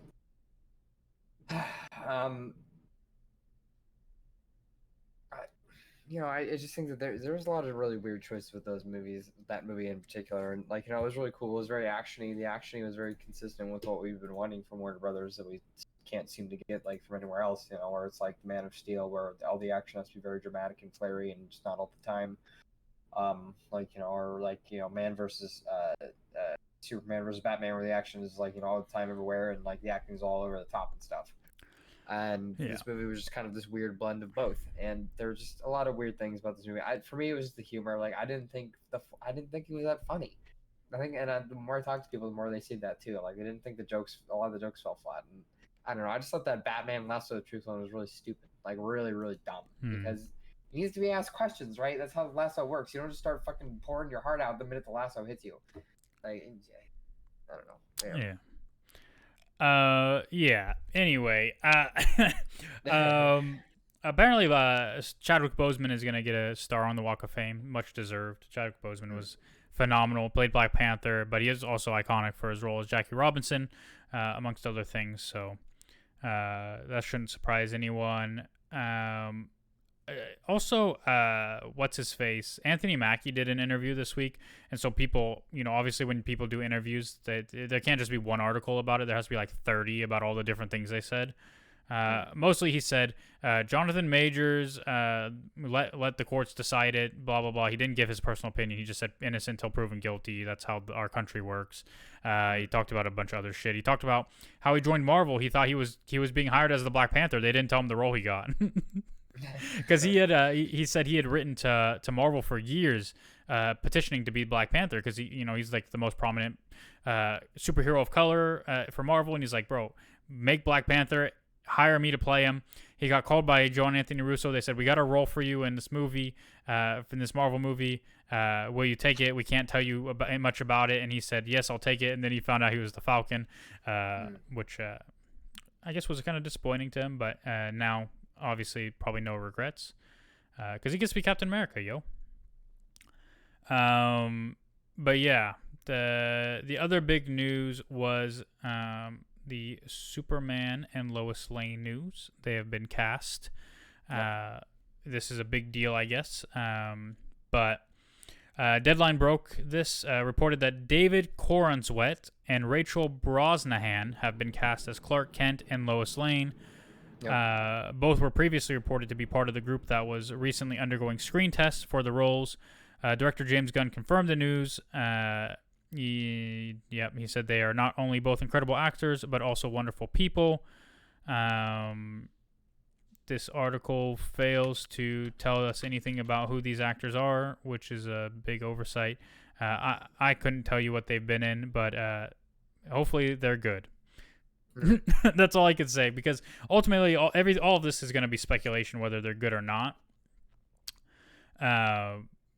I just think that there was a lot of really weird choices with those movies, that movie in particular, and like, it was really cool. It was very actiony. The actiony was very consistent with what we've been wanting from Warner Brothers that we can't seem to get like from anywhere else. Where it's like Man of Steel, where all the action has to be very dramatic and flary and just not all the time. Man versus Superman versus Batman, where the action is like all the time everywhere, and like the acting is all over the top and stuff. And this movie was just kind of this weird blend of both, and there's just a lot of weird things about this movie. For me, it was the humor. Like, I didn't think it was that funny. I think, and the more I talk to people, the more they see that too. Like, they didn't think a lot of the jokes fell flat, and I don't know. I just thought that Batman Lasso of the Truth one was really stupid, like really, really dumb, because it needs to be asked questions, right? That's how the lasso works. You don't just start fucking pouring your heart out the minute the lasso hits you. Like, I don't know. Yeah. Anyway, apparently, Chadwick Boseman is gonna get a star on the Walk of Fame, much deserved. Chadwick Boseman was phenomenal, played Black Panther, but he is also iconic for his role as Jackie Robinson, amongst other things. So that shouldn't surprise anyone. Also, what's his face? Anthony Mackie did an interview this week, and so people, obviously when people do interviews, there can't just be one article about it. There has to be like 30 about all the different things they said. Mostly he said, Jonathan Majors, let the courts decide it, blah, blah, blah. He didn't give his personal opinion. He just said innocent until proven guilty. That's how our country works. He talked about a bunch of other shit. He talked about how he joined Marvel. He thought he was being hired as the Black Panther. They didn't tell him the role he got. Because he said he had written to Marvel for years, petitioning to be Black Panther, because he's like the most prominent superhero of color for Marvel, and he's like, bro, make Black Panther, hire me to play him. He got called by John Anthony Russo. They said, we got a role for you in this movie, in this Marvel movie. Will you take it? We can't tell you much about it. And he said, yes, I'll take it. And then he found out he was the Falcon, which I guess was kind of disappointing to him, but now obviously probably no regrets, because he gets to be Captain America, yo. But yeah, the other big news was the Superman and Lois Lane news. They have been cast. This is a big deal, I guess. But Deadline broke this, reported that David Corenswet and Rachel Brosnahan have been cast as Clark Kent and Lois Lane. Both were previously reported to be part of the group that was recently undergoing screen tests for the roles. Director James Gunn confirmed the news. He said they are not only both incredible actors, but also wonderful people. This article fails to tell us anything about who these actors are, which is a big oversight. I couldn't tell you what they've been in, but hopefully they're good. That's all I could say, because ultimately all of this is going to be speculation whether they're good or not.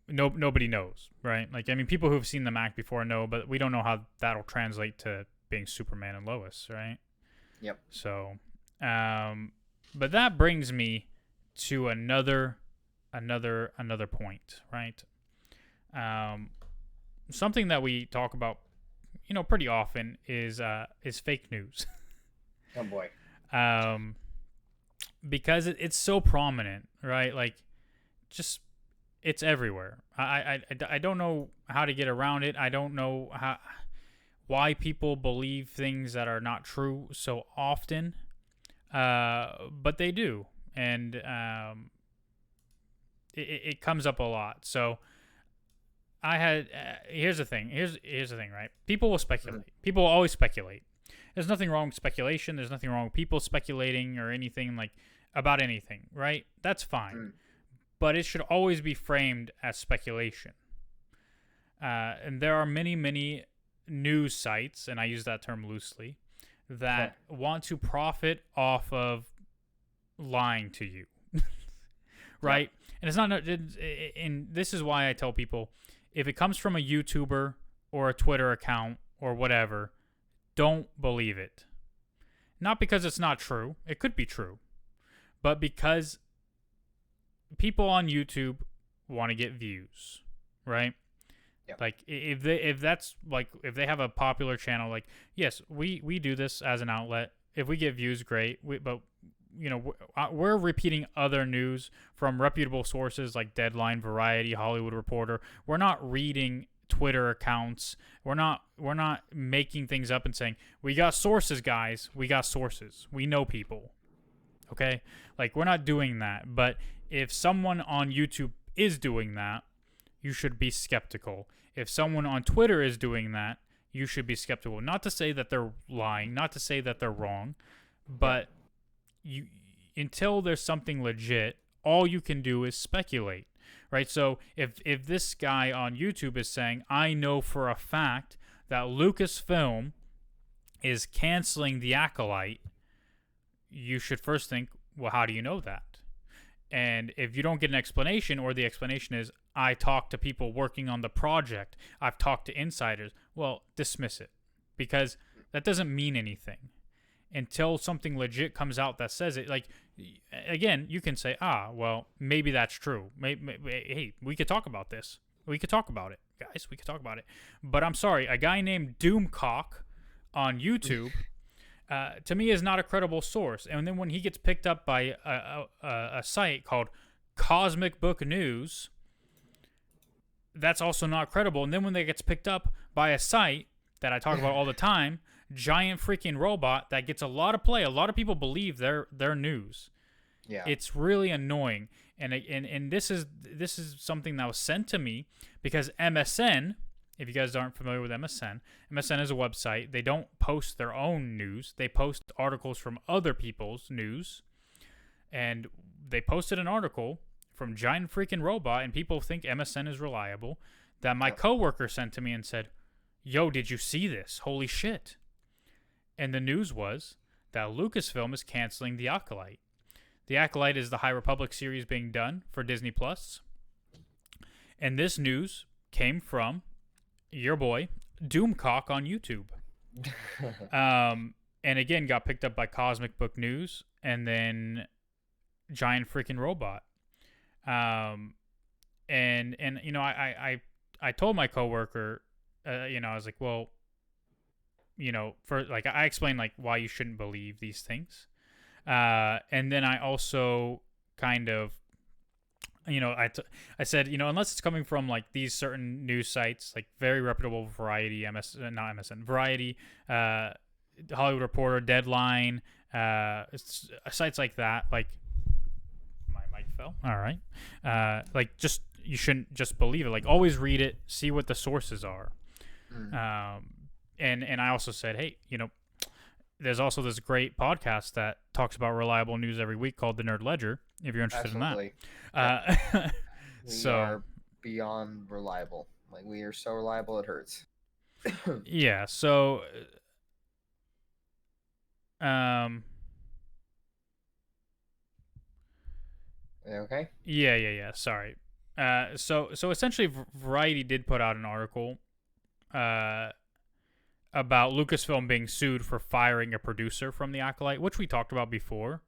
Nobody knows, right? Like, I mean, people who have seen them act before know, but we don't know how that'll translate to being Superman and Lois, right? Yep. So, but that brings me to another point, right? Something that we talk about, pretty often is fake news. Oh boy. Because it's so prominent, right? Like, just it's everywhere. I don't know how to get around it. I don't know why people believe things that are not true so often, but they do, and it comes up a lot. So here's the thing. Here's the thing, right? People will speculate. People will always speculate. There's nothing wrong with speculation. There's nothing wrong with people speculating or anything like about anything, right? That's fine. But it should always be framed as speculation. And there are many, many news sites, and I use that term loosely, that want to profit off of lying to you, right? And it's not, and this is why I tell people, if it comes from a YouTuber or a Twitter account or whatever, don't believe it. Not because it's not true. It could be true. But because people on YouTube want to get views, right? Yep. Like if they have a popular channel, like, yes, we do this as an outlet. If we get views, great. But we're repeating other news from reputable sources like Deadline, Variety, Hollywood Reporter. We're not reading Twitter accounts. We're not making things up and saying, we got sources, guys. We got sources. We know people. Okay? Like, we're not doing that. But if someone on YouTube is doing that, you should be skeptical. If someone on Twitter is doing that, you should be skeptical. Not to say that they're lying, not to say that they're wrong, but until there's something legit, all you can do is speculate, right? So if this guy on YouTube is saying, I know for a fact that Lucasfilm is canceling The Acolyte, you should first think, well, how do you know that? And if you don't get an explanation, or the explanation is, I talked to people working on the project, I've talked to insiders, well, dismiss it. Because that doesn't mean anything until something legit comes out that says it. Like, again, you can say, well, maybe that's true. Hey, we could talk about this. We could talk about it, guys. We could talk about it. But I'm sorry, a guy named Doomcock on YouTube to me is not a credible source. And then when he gets picked up by a site called Cosmic Book News, that's also not credible. And then when they gets picked up by a site that I talk about all the time, Giant Freaking Robot, that gets a lot of play. A lot of people believe their news. Yeah, it's really annoying. And this is something that was sent to me because MSN. If you guys aren't familiar with MSN is a website. They don't post their own news. They post articles from other people's news. And they posted an article from Giant Freaking Robot, and people think MSN is reliable, that my coworker sent to me and said, yo, did you see this? Holy shit. And the news was that Lucasfilm is canceling The Acolyte. The Acolyte is the High Republic series being done for Disney+. And this news came from your boy, Doomcock on YouTube. And again, got picked up by Cosmic Book News and then Giant Freaking Robot. And I told my coworker, I was like, well, for like, I explained like why you shouldn't believe these things. And then I also kind of, I said, unless it's coming from like these certain news sites, like very reputable Variety, Variety, Hollywood Reporter, Deadline, sites like that, like my mic fell. All right. Like just, you shouldn't just believe it. Like always read it, see what the sources are. And I also said, hey, there's also this great podcast that talks about reliable news every week called TheNerdLedger, if you're interested in that. We are beyond reliable. Like, we are so reliable it hurts. Yeah, so okay? Yeah, sorry. So essentially Variety did put out an article about Lucasfilm being sued for firing a producer from The Acolyte, which we talked about before.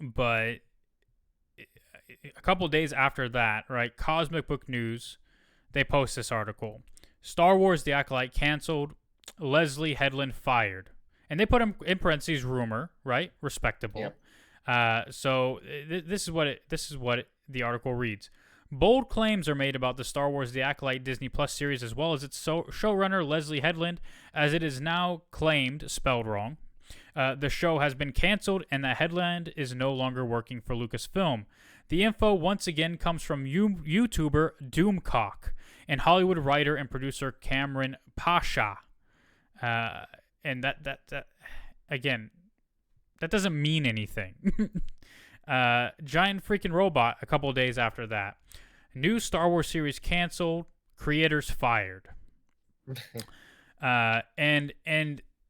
But a couple days after that, right, Cosmic Book News, they post this article. Star Wars The Acolyte canceled, Leslie Headland fired. And they put in parentheses rumor, right? Respectable. Yep. So this is what the article reads. Bold claims are made about the Star Wars The Acolyte Disney Plus series, as well as its showrunner Leslie Headland, as it is now claimed, spelled wrong, the show has been canceled and that Headland is no longer working for Lucasfilm. The info once again comes from YouTuber Doomcock and Hollywood writer and producer Cameron Pasha. And that again, that doesn't mean anything. Giant Freaking Robot, a couple of days after that. New Star Wars series canceled, creators fired. And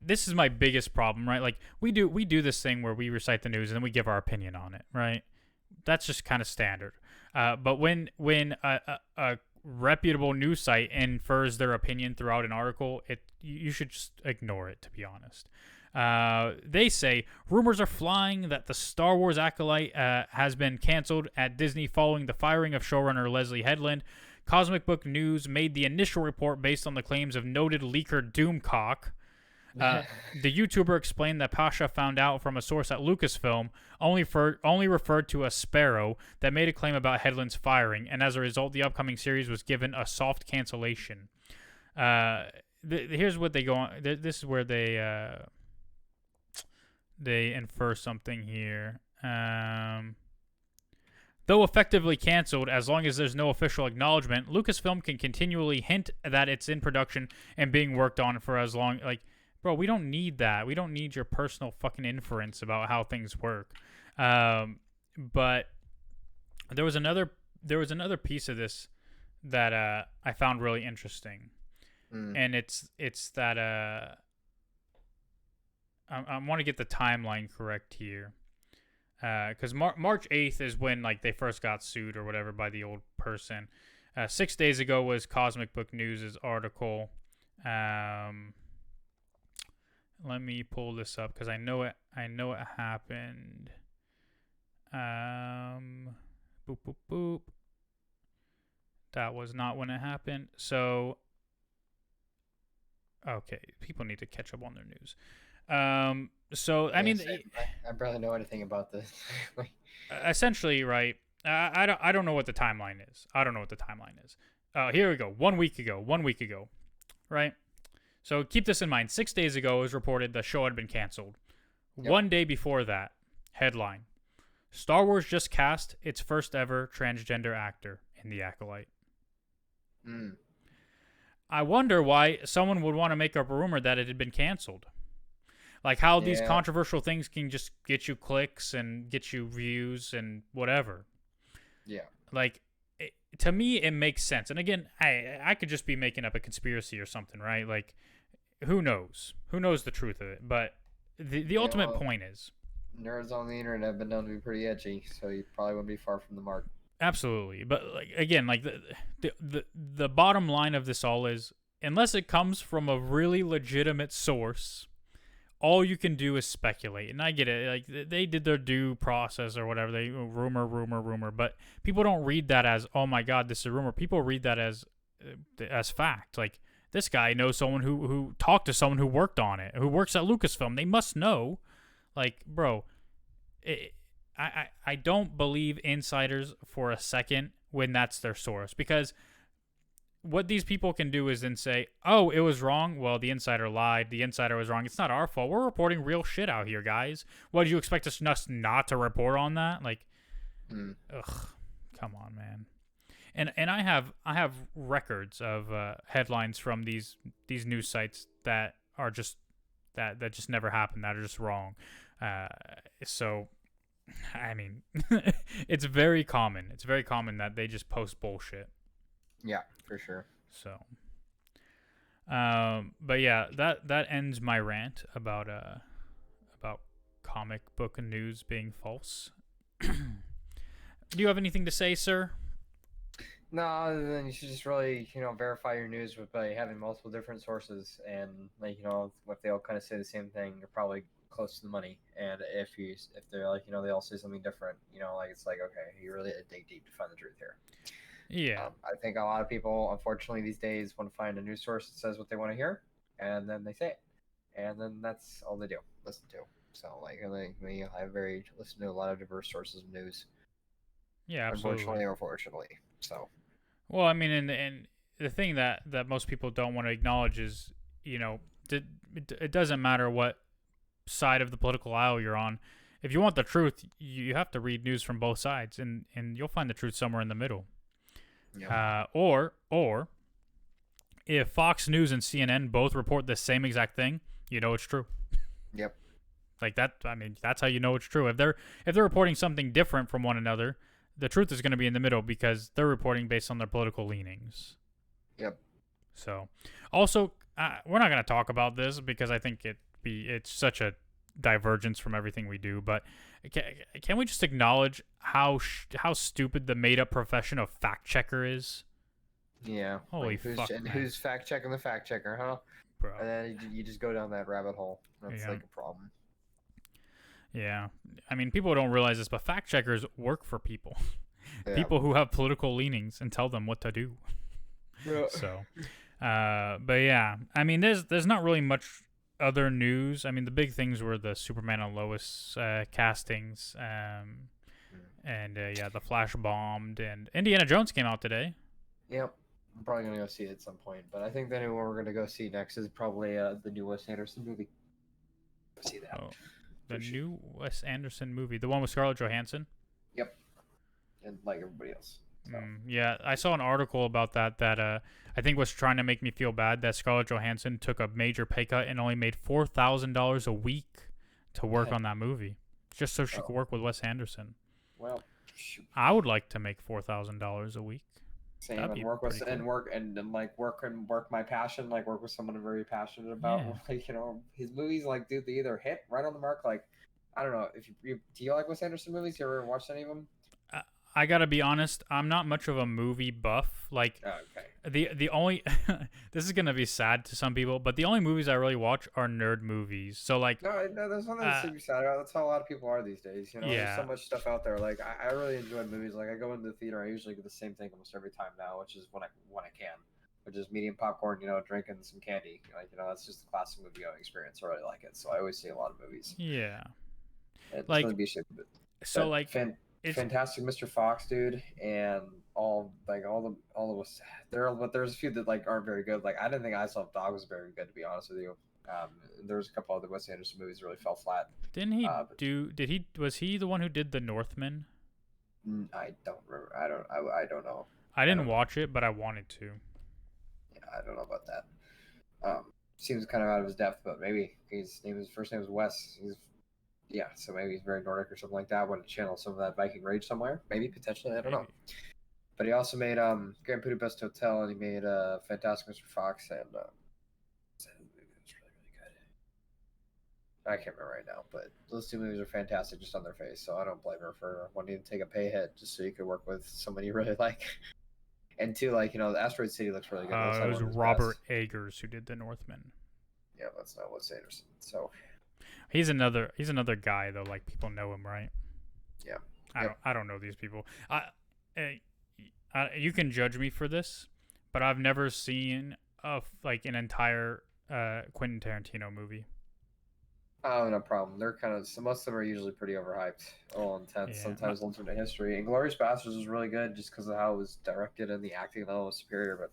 this is my biggest problem, right? Like we do this thing where we recite the news and then we give our opinion on it, right? That's just kind of standard. But when a reputable news site infers their opinion throughout an article, you should just ignore it, to be honest. They say rumors are flying that the Star Wars acolyte has been canceled at Disney following the firing of showrunner Leslie Headland. Cosmic Book News made the initial report based on the claims of noted leaker Doomcock. The YouTuber explained that Pasha found out from a source at Lucasfilm only referred to a sparrow that made a claim about Headland's firing, and as a result, the upcoming series was given a soft cancellation. Here's what they go on. This is where they infer something here. Though effectively canceled, as long as there's no official acknowledgement, Lucasfilm can continually hint that it's in production and being worked on for as long. Like, bro, we don't need that. We don't need your personal fucking inference about how things work. But there was another piece of this that I found really interesting, and it's that I want to get the timeline correct here. Because March 8th is when like they first got sued or whatever by the old person. 6 days ago was Cosmic Book News' article. Let me pull this up because I know it happened. Boop boop boop. That was not when it happened. So, okay, people need to catch up on their news. So I mean, I barely know anything about this. Essentially, right? I don't know what the timeline is. Here we go. 1 week ago, right? So keep this in mind. 6 days ago, it was reported the show had been canceled. Yep. 1 day before that, headline: Star Wars just cast its first ever transgender actor in The Acolyte. I wonder why someone would want to make up a rumor that it had been canceled. Like how these controversial things can just get you clicks and get you views and whatever. Yeah. Like, to me, it makes sense. And again, I could just be making up a conspiracy or something, right? Like, who knows? Who knows the truth of it? But the ultimate point is... Nerds on the internet have been known to be pretty edgy, so you probably wouldn't be far from the mark. Absolutely. But, like, again, like the bottom line of this all is, unless it comes from a really legitimate source... all you can do is speculate. And I get it. Like, they did their due process or whatever. They rumor. But people don't read that as, oh my God, this is a rumor. People read that as fact. Like, this guy knows someone who talked to someone who worked on it, who works at Lucasfilm. They must know. Like, bro, I don't believe insiders for a second when that's their source. Because... what these people can do is then say, oh, it was wrong. Well, the insider lied. The insider was wrong. It's not our fault. We're reporting real shit out here, guys. What, do you expect us not to report on that? Like, ugh, come on, man. And I have records of headlines from these news sites that are just that just never happened. That are just wrong. So, I mean, it's very common. It's very common that they just post bullshit. Yeah, for sure. So, but yeah, that ends my rant about comic book news being false. Do you have anything to say, sir? No, then you should just really, verify your news by having multiple different sources, and like, if they all kind of say the same thing, you're probably close to the money. And if they're like, they all say something different, like it's like, okay, you really had to dig deep to find the truth here. Yeah. I think a lot of people, unfortunately, these days want to find a news source that says what they want to hear, and then they say it, and then that's all they do, listen to. So, like, listen to a lot of diverse sources of news. Yeah, absolutely. Unfortunately or fortunately. So. Well, I mean, and the thing that most people don't want to acknowledge is, it doesn't matter what side of the political aisle you're on. If you want the truth, you have to read news from both sides, and you'll find the truth somewhere in the middle. Yeah. Or if Fox News and CNN both report the same exact thing, it's true. Yep. Like that. I mean, that's how you know it's true. If they're reporting something different from one another, the truth is going to be in the middle because they're reporting based on their political leanings. Yep. So, also, we're not going to talk about this because I think it's such a divergence from everything we do. But can we just acknowledge how stupid the made up profession of fact checker is? Yeah. Holy Like, fuck, man. who's fact checking the fact checker, huh? Bro. And then you just go down that rabbit hole. That's Yeah. like a problem. Yeah. I mean, people don't realize this, but fact checkers work for people. Yeah. People who have political leanings and tell them what to do. Yeah. So, but yeah, I mean, there's not really much other news. I mean, the big things were the Superman and Lois castings, and yeah, the Flash bombed, and Indiana Jones came out today. Yep. I'm probably gonna go see it at some point, but I think the new one we're gonna go see next is probably the new Wes Anderson movie. Go see that. Oh, the new Wes Anderson movie, the one with Scarlett Johansson. Yep. And like everybody else. So. Yeah, I saw an article about that I think was trying to make me feel bad that Scarlett Johansson took a major pay cut and only made $4,000 a week to work on that movie, just so she could work with Wes Anderson. Well, shoot. I would like to make $4,000 a week. Same, and work with cool. work my passion, like work with someone I'm very passionate about. Yeah. Like, you know, his movies, like, dude, they either hit right on the mark. Like, I don't know if do you like Wes Anderson movies? You ever watched any of them? I gotta be honest, I'm not much of a movie buff. Like, the only this is gonna be sad to some people, but the only movies I really watch are nerd movies. So like, no, there's nothing to be sad about. That's how a lot of people are these days. You know, there's so much stuff out there. Like, I really enjoy movies. Like, I go into the theater, I usually get the same thing almost every time now, which is when I can, which is medium popcorn. You know, drinking some candy. Like, you know, that's just a classic movie going experience. I really like it, so I always see a lot of movies. Yeah, it's like Fantastic Mr. Fox, dude, and all of us but there's a few that like aren't very good. Like, I didn't think I Saw Dog was very good, to be honest with you. There was a couple other Wes Anderson movies that really fell flat. Didn't he was he the one who did The Northman? I don't remember. I don't know. I didn't watch it, but I wanted to. Yeah, I don't know about that. Seems kind of out of his depth, but maybe his first name is Wes. Yeah, so maybe he's very Nordic or something like that. Want to channel some of that Viking rage somewhere? Maybe, potentially, I don't know. But he also made Grand Budapest Hotel, and he made Fantastic Mr. Fox, and it was really, really good. I can't remember right now, but those two movies are fantastic just on their face, so I don't blame her for wanting to take a pay hit just so you could work with someone you really like. And two, like, you know, the Asteroid City looks really good. It was Robert Eggers who did The Northman. Yeah, that's not Wes Anderson. So. He's another guy though. Like, people know him, right? Yeah. I don't know these people. You can judge me for this, but I've never seen an entire Quentin Tarantino movie. Oh, no problem. They're most of them are usually pretty overhyped, all intense. Yeah, sometimes alternate history. Inglourious Basterds was really good just because of how it was directed and the acting level was superior. But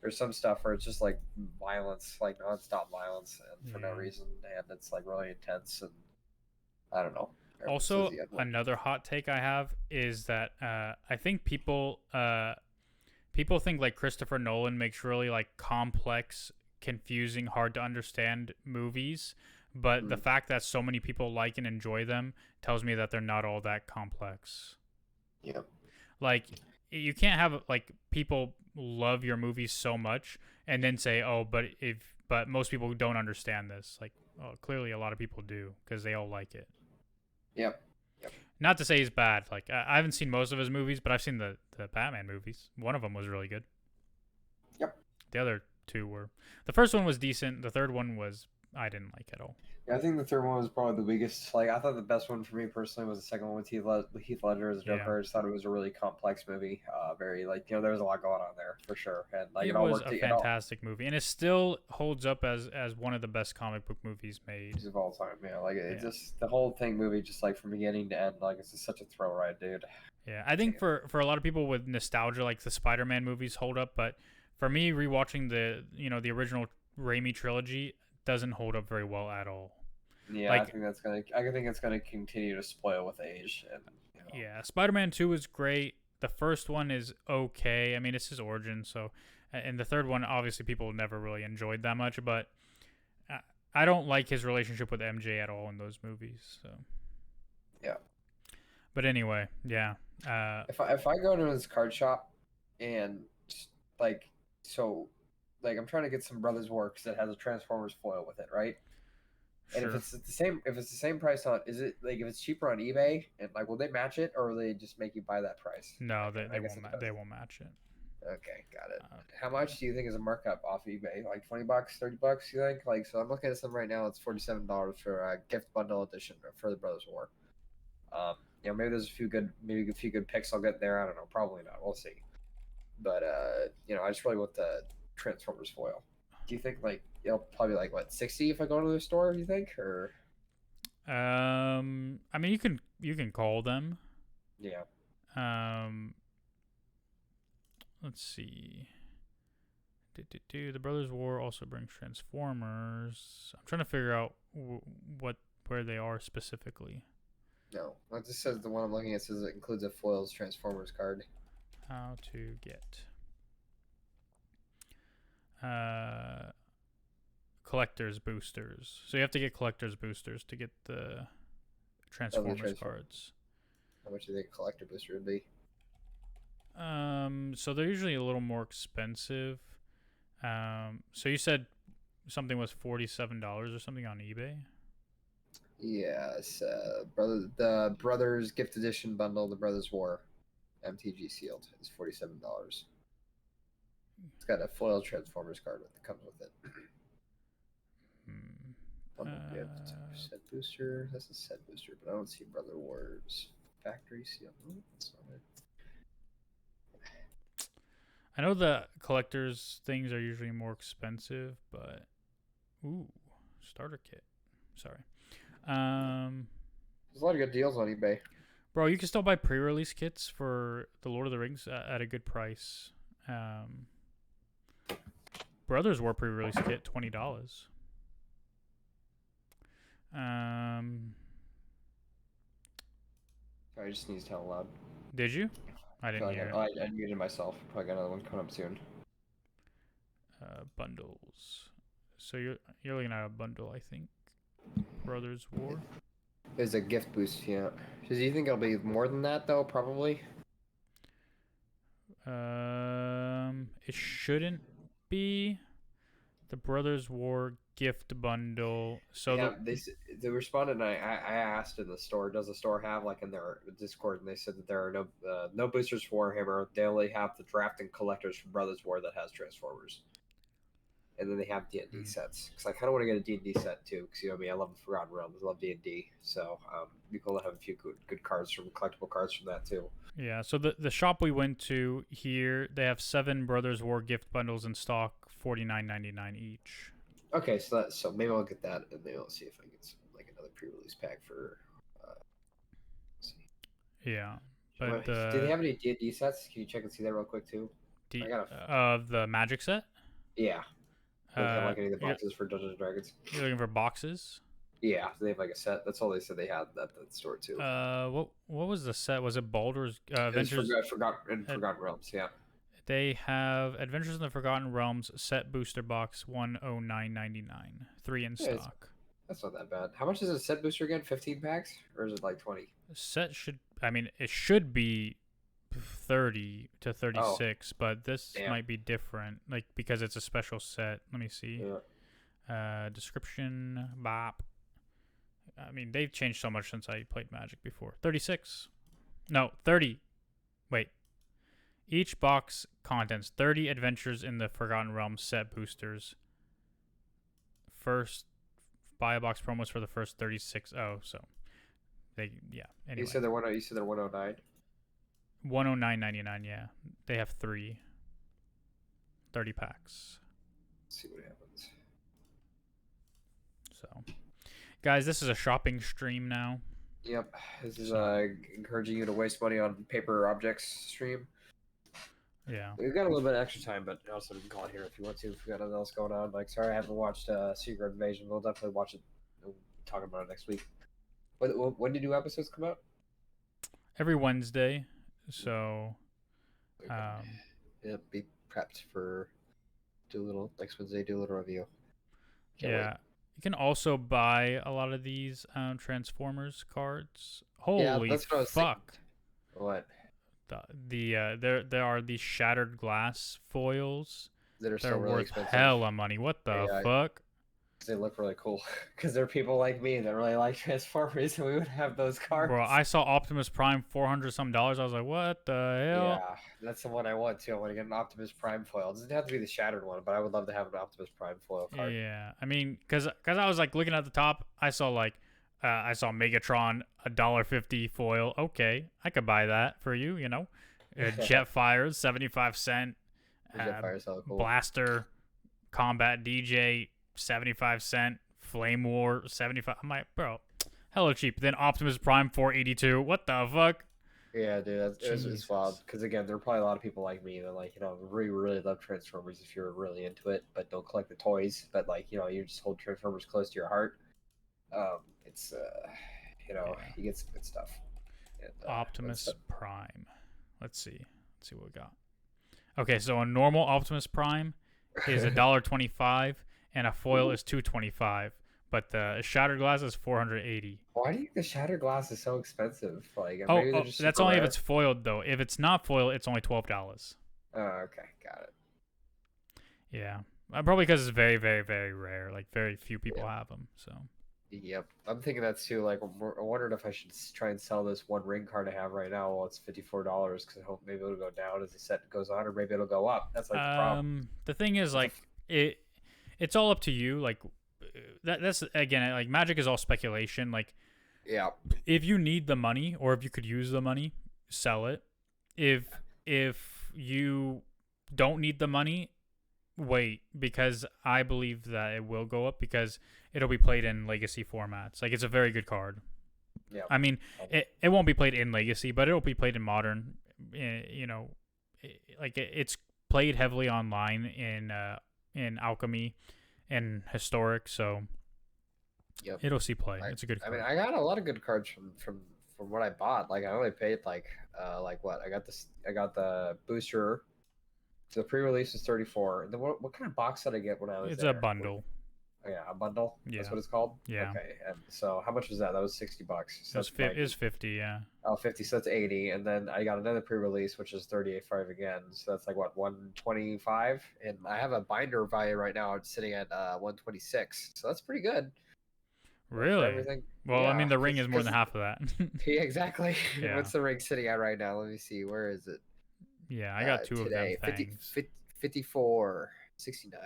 there's some stuff where it's just like violence, like nonstop violence, and for no reason, and it's like really intense, and I don't know. Also, another hot take I have is that I think people think like Christopher Nolan makes really like complex, confusing, hard to understand movies, but the fact that so many people like and enjoy them tells me that they're not all that complex. Yeah. Like, you can't have like people love your movies so much and then say, oh, but most people don't understand this. Like, oh, clearly a lot of people do because they all like it. Yep. Not to say he's bad. Like, I haven't seen most of his movies, but I've seen the Batman movies. One of them was really good. Yep. The other two were. The first one was decent. The third one I didn't like at all. Yeah, I think the third one was probably the weakest. Like, I thought the best one for me personally was the second one with Heath Ledger as a Joker. Yeah. I just thought it was a really complex movie. Very, like, you know, there was a lot going on there for sure. And like, it was a fantastic movie, and it still holds up as one of the best comic book movies made of all time. Yeah, like it just the whole movie, just like from beginning to end, like it's just such a thrill ride, dude. Yeah, I think for a lot of people with nostalgia, like the Spider-Man movies hold up, but for me, rewatching the original Raimi trilogy doesn't hold up very well at all. Yeah, like, I think it's gonna continue to spoil with age. And, you know. Yeah, Spider-Man 2 is great. The first one is okay. I mean, it's his origin, so, and the third one, obviously, people never really enjoyed that much. But I don't like his relationship with MJ at all in those movies. So. Yeah. But anyway, yeah. If I go to his card shop and I'm trying to get some Brothers War because it has a Transformers foil with it, right? And if Sure. it's the same price on, is it like if it's cheaper on eBay and like will they match it or will they just make you buy that price? No, Like they I guess won't. it depends. They won't match it. Okay, got it. Uh, How much do you think is a markup off eBay? Like $20, $30? You think? Like so, I'm looking at some right now. It's $47 for a gift bundle edition for the Brothers War. Maybe there's maybe a few good picks I'll get there. I don't know. Probably not. We'll see. But I just really want the Transformers foil. Do you think like it'll probably like what 60 if I go to the store? You think or I mean, you can call them. yeah? Um, let's see. The Brothers War also brings Transformers. I'm trying to figure out where they are specifically. No, it just says the one I'm looking at says it includes a foils Transformers card. How to get uh collector's boosters. So you have to get collector's boosters to get the Transformers cards. How much do you think a collector booster would be? So they're usually a little more expensive. So you said something was $47 or something on eBay. Yes, the Brothers Gift Edition bundle, the Brothers War, MTG sealed is $47. It's got a foil Transformers card that comes with it. Bundle gift set booster. That's a set booster, but I don't see Brother Wars factory seal. Oh, that's not it. I know the collector's things are usually more expensive, but starter kit. Sorry. There's a lot of good deals on eBay. Bro, you can still buy pre-release kits for the Lord of the Rings at a good price. Brothers War pre-release kit, $20. I just need to tell loud. Did you? I didn't hear it. I muted myself. Probably got another one coming up soon. Bundles. So you're looking at a bundle, I think. Brothers War. There's a gift boost, yeah. Do you think it'll be more than that though? Probably. It shouldn't be. The Brothers War gift bundle. So yeah, they responded, and I asked in the store, does the store have like in their Discord, and they said that there are no boosters for Warhammer. They only have the draft and collectors for Brothers War that has Transformers, and then they have D&D sets. Because I kind of want to get a D&D set too, because you know me, I love the Forgotten Realms, I love D&D, so it'd be cool to have a few good cards from collectible cards from that too. Yeah, so the shop we went to here, they have 7 Brothers War gift bundles in stock, $49.99 each. Okay, so maybe I'll get that, and maybe I'll see if I get some, like another pre-release pack for. Yeah, but do they have any D&D sets? Can you check and see that real quick too? The Magic set. Yeah. Do they have like any of the boxes for Dungeons and Dragons? You're looking for boxes? Yeah, they have like a set. That's all they said they had at the store too. What was the set? Was it Baldur's Adventures? Forgotten Realms. Yeah. They have Adventures in the Forgotten Realms set booster box, $109.99, 3 in stock. That's not that bad. How much is a set booster again? 15 packs, or is it like 20? Set it should be 30 to 36, but this might be different, like because it's a special set. Let me see. Yeah. Description, bop. I mean, they've changed so much since I played Magic before. 36. No, 30. Wait. Each box contents 30 Adventures in the Forgotten Realms set boosters. First, buy a box promos for the first 36. Oh, so anyway. You said they're 109. 109.99. Yeah, they have 30 packs. Let's see what happens. So, guys, this is a shopping stream now. Yep, this is encouraging you to waste money on paper objects stream. Yeah. We've got a little bit of extra time, but also we can call it here if you want to. If we got nothing else going on, like sorry I haven't watched Secret Invasion. We'll definitely watch it. We'll talk about it next week. When do new episodes come out? Every Wednesday. So, yeah, be prepped for next Wednesday. Do a little review. Can't wait. You can also buy a lot of these Transformers cards. Holy fuck! What? There are these shattered glass foils that are still really worth expensive. hella money. What the fuck? They look really cool. Because there are people like me that really like Transformers, and we would have those Bro, cards. I saw Optimus Prime $400 some. I was like, what the hell? Yeah, that's the one I want too. I want to get an Optimus Prime foil. It doesn't have to be the shattered one, but I would love to have an Optimus Prime foil card. Yeah, I mean, cause I was like looking at the top, I saw Megatron $1.50 foil. Okay, I could buy that for you. You know, Jetfire 75 cent, The Jetfire is hella cool. Blaster Combat DJ 75 cent, Flame War 75. I'm like, bro, hella cheap. Then Optimus Prime 482. What the fuck? Yeah, dude, it's wild. Jesus. Because again, there are probably a lot of people like me that really love Transformers if you're really into it, but don't collect the toys. But you just hold Transformers close to your heart. It's Yeah. you get some good stuff. And, Optimus Prime. Let's see. Let's see what we got. Okay, so a normal Optimus Prime is $1.25, and a foil is $2.25. But the shattered glass is $480. Why do you think the shattered glass is so expensive? Like, Oh, maybe they're just that's super only if rare? it's foiled though. If it's not foiled, it's only $12. Oh, okay, got it. Yeah, probably because it's very, very, very rare. Like very few people Yeah. have them. So Yep, I'm thinking that too. Like, I wondered if I should try and sell this one ring card I have right now. Well, it's $54 because I hope maybe it'll go down as the set goes on, or maybe it'll go up. That's like the problem. the thing is, That's like it's all up to you. Like that's again, like Magic is all speculation. Like yeah, if you need the money or if you could use the money, sell it. If you don't need the money, wait, because I believe that it will go up because it'll be played in legacy formats. Like it's a very good card. yeah. I mean, it won't be played in legacy, but it'll be played in modern. You know, it's played heavily online in alchemy and historic, so Yep. it'll see play. It's a good I card. mean, I got a lot of good cards from what I bought. Like, I only paid like what? I got the booster. So the pre-release is 34. And then what kind of box did I get when I was It's there? a bundle. Oh, yeah, a bundle. That's Yeah. what it's called. Yeah. Okay. And so how much was that? That was $60. So It was 50. Yeah. Oh, 50. So that's 80. And then I got another pre-release, which is 38.5 again. So that's like what, 125. And I have a binder value right now. It's sitting at 126. So that's pretty good. Really? Everything. Well, Yeah, I mean, the ring is more than half of that. Yeah, exactly. Yeah. What's the ring sitting at right now? Let me see. Where is it? Yeah, I got two today. of them 50, things. 54, 69.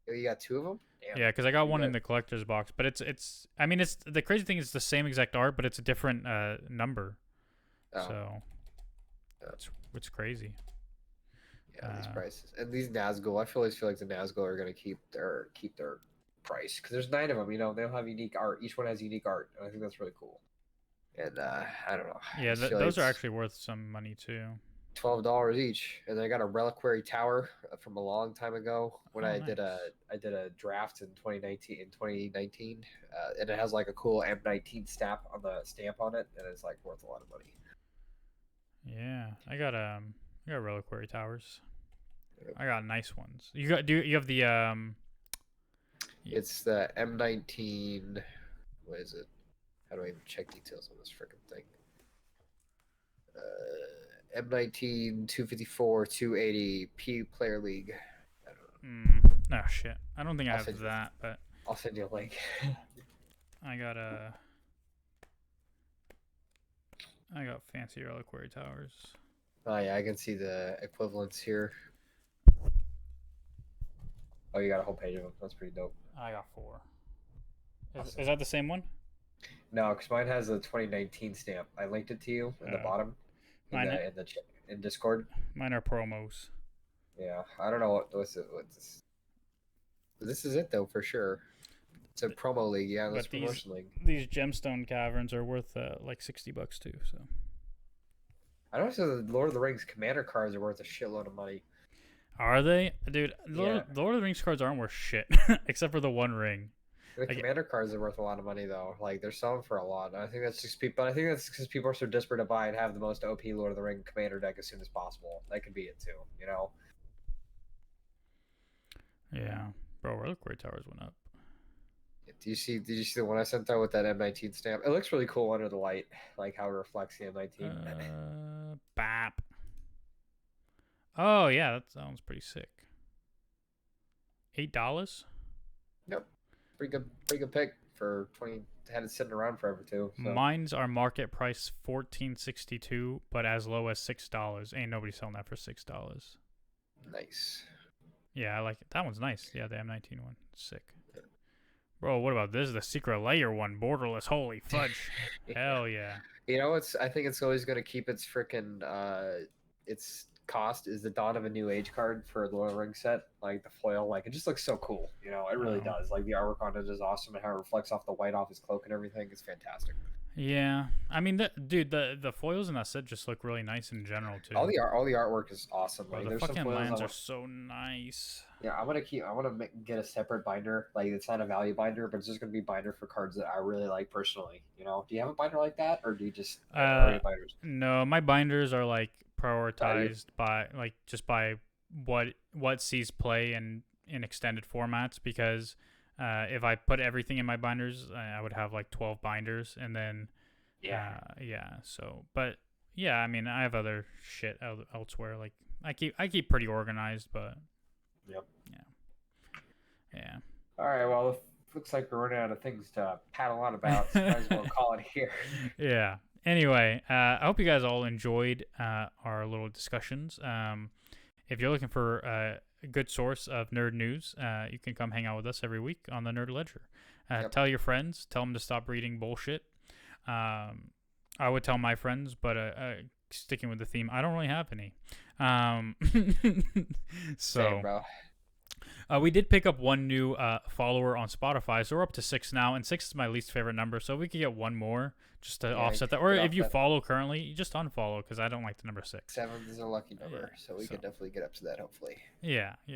Oh, you got two of them? Damn. Yeah, because I got one in the collector's box, but it's. I mean, it's the crazy thing is the same exact art, but it's a different number. Oh. So it's crazy. Yeah, these prices and these Nazgul. I always feel like the Nazgul are gonna keep their price because there's 9 of them. They'll have unique art. Each one has unique art, and I think that's really cool. And I don't know. Yeah, those are actually worth some money too. $12 each, and I got a reliquary tower from a long time ago when I nice. did a draft in 2019, and it has like a cool M19 stamp on it, and it's like worth a lot of money. Yeah, I got reliquary towers. Yep. I got nice ones. You have the It's the M19. What is it? How do I even check details on this freaking thing? M19 254 280 P Player League. I don't know. Oh shit! I don't think I have that, but I'll send you a link. I got fancy reliquary towers. Oh yeah, I can see the equivalents here. Oh, you got a whole page of them. That's pretty dope. I got 4. Is that the same one? No, because mine has a 2019 stamp. I linked it to you in the bottom. In Discord. Mine are promos. Yeah, I don't know what's this. This is it though for sure. It's a promo league, yeah. That's promotion league. These gemstone caverns are worth like $60 too. So. I know the Lord of the Rings Commander cards are worth a shitload of money. Are they, dude? Lord of the Rings cards aren't worth shit except for the one ring. The Commander cards are worth a lot of money though. Like they're selling for a lot. I think that's just people. I think that's because people are so desperate to buy and have the most OP Lord of the Ring Commander deck as soon as possible. That could be it too. Yeah, bro. Reliquary towers went up. Did you see the one I sent out with that M19 stamp? It looks really cool under the light, like how it reflects the M19. Bap. Oh yeah, that sounds pretty sick. $8. Yep. Pretty good pick for 20. Had it sitting around forever too. So Mine's are market price $14.62, but as low as $6. Ain't nobody selling that for $6. nice. Yeah, I like it. That one's nice. Yeah, the M19 one, sick. Bro, what about this? The secret layer one, borderless. Holy fudge! Hell yeah. You know, I think it's always going to keep its freaking its cost is the Dawn of a New Age card for the Lord of the Rings set. Like the foil, like it just looks so cool. You know, it really Oh. does. Like the artwork on it is awesome, and how it reflects off the white off his cloak and everything is fantastic. Yeah, I mean, the foils in that set just look really nice in general too. All the artwork is awesome. Bro, Like the there's some fucking foils lands I are want, so nice. yeah, I want to get a separate binder. Like it's not a value binder, but it's just gonna be binder for cards that I really like personally. You know, do you have a binder like that, or do you just are your binders? No, my binders are like Value? prioritized by like just by what sees play in extended formats because if I put everything in my binders, I would have like 12 binders and then yeah. So, but yeah, I mean, I have other shit elsewhere. Like I keep pretty organized, but Yep. yeah. All right. Well, it looks like we're running out of things to paddle on about. So might as well call it here. Yeah. Anyway, I hope you guys all enjoyed our little discussions. If you're looking for a good source of nerd news, you can come hang out with us every week on the Nerd Ledger. Yep. Tell your friends. Tell them to stop reading bullshit. I would tell my friends, but sticking with the theme, I don't really have any. So, Same, bro. we did pick up one new follower on Spotify, so we're up to 6 now, and 6 is my least favorite number, so we could get one more just to offset that. Or if you follow currently, you just unfollow because I don't like the number 6. 7 is a lucky number, Yeah, so we could definitely get up to that, hopefully. Yeah.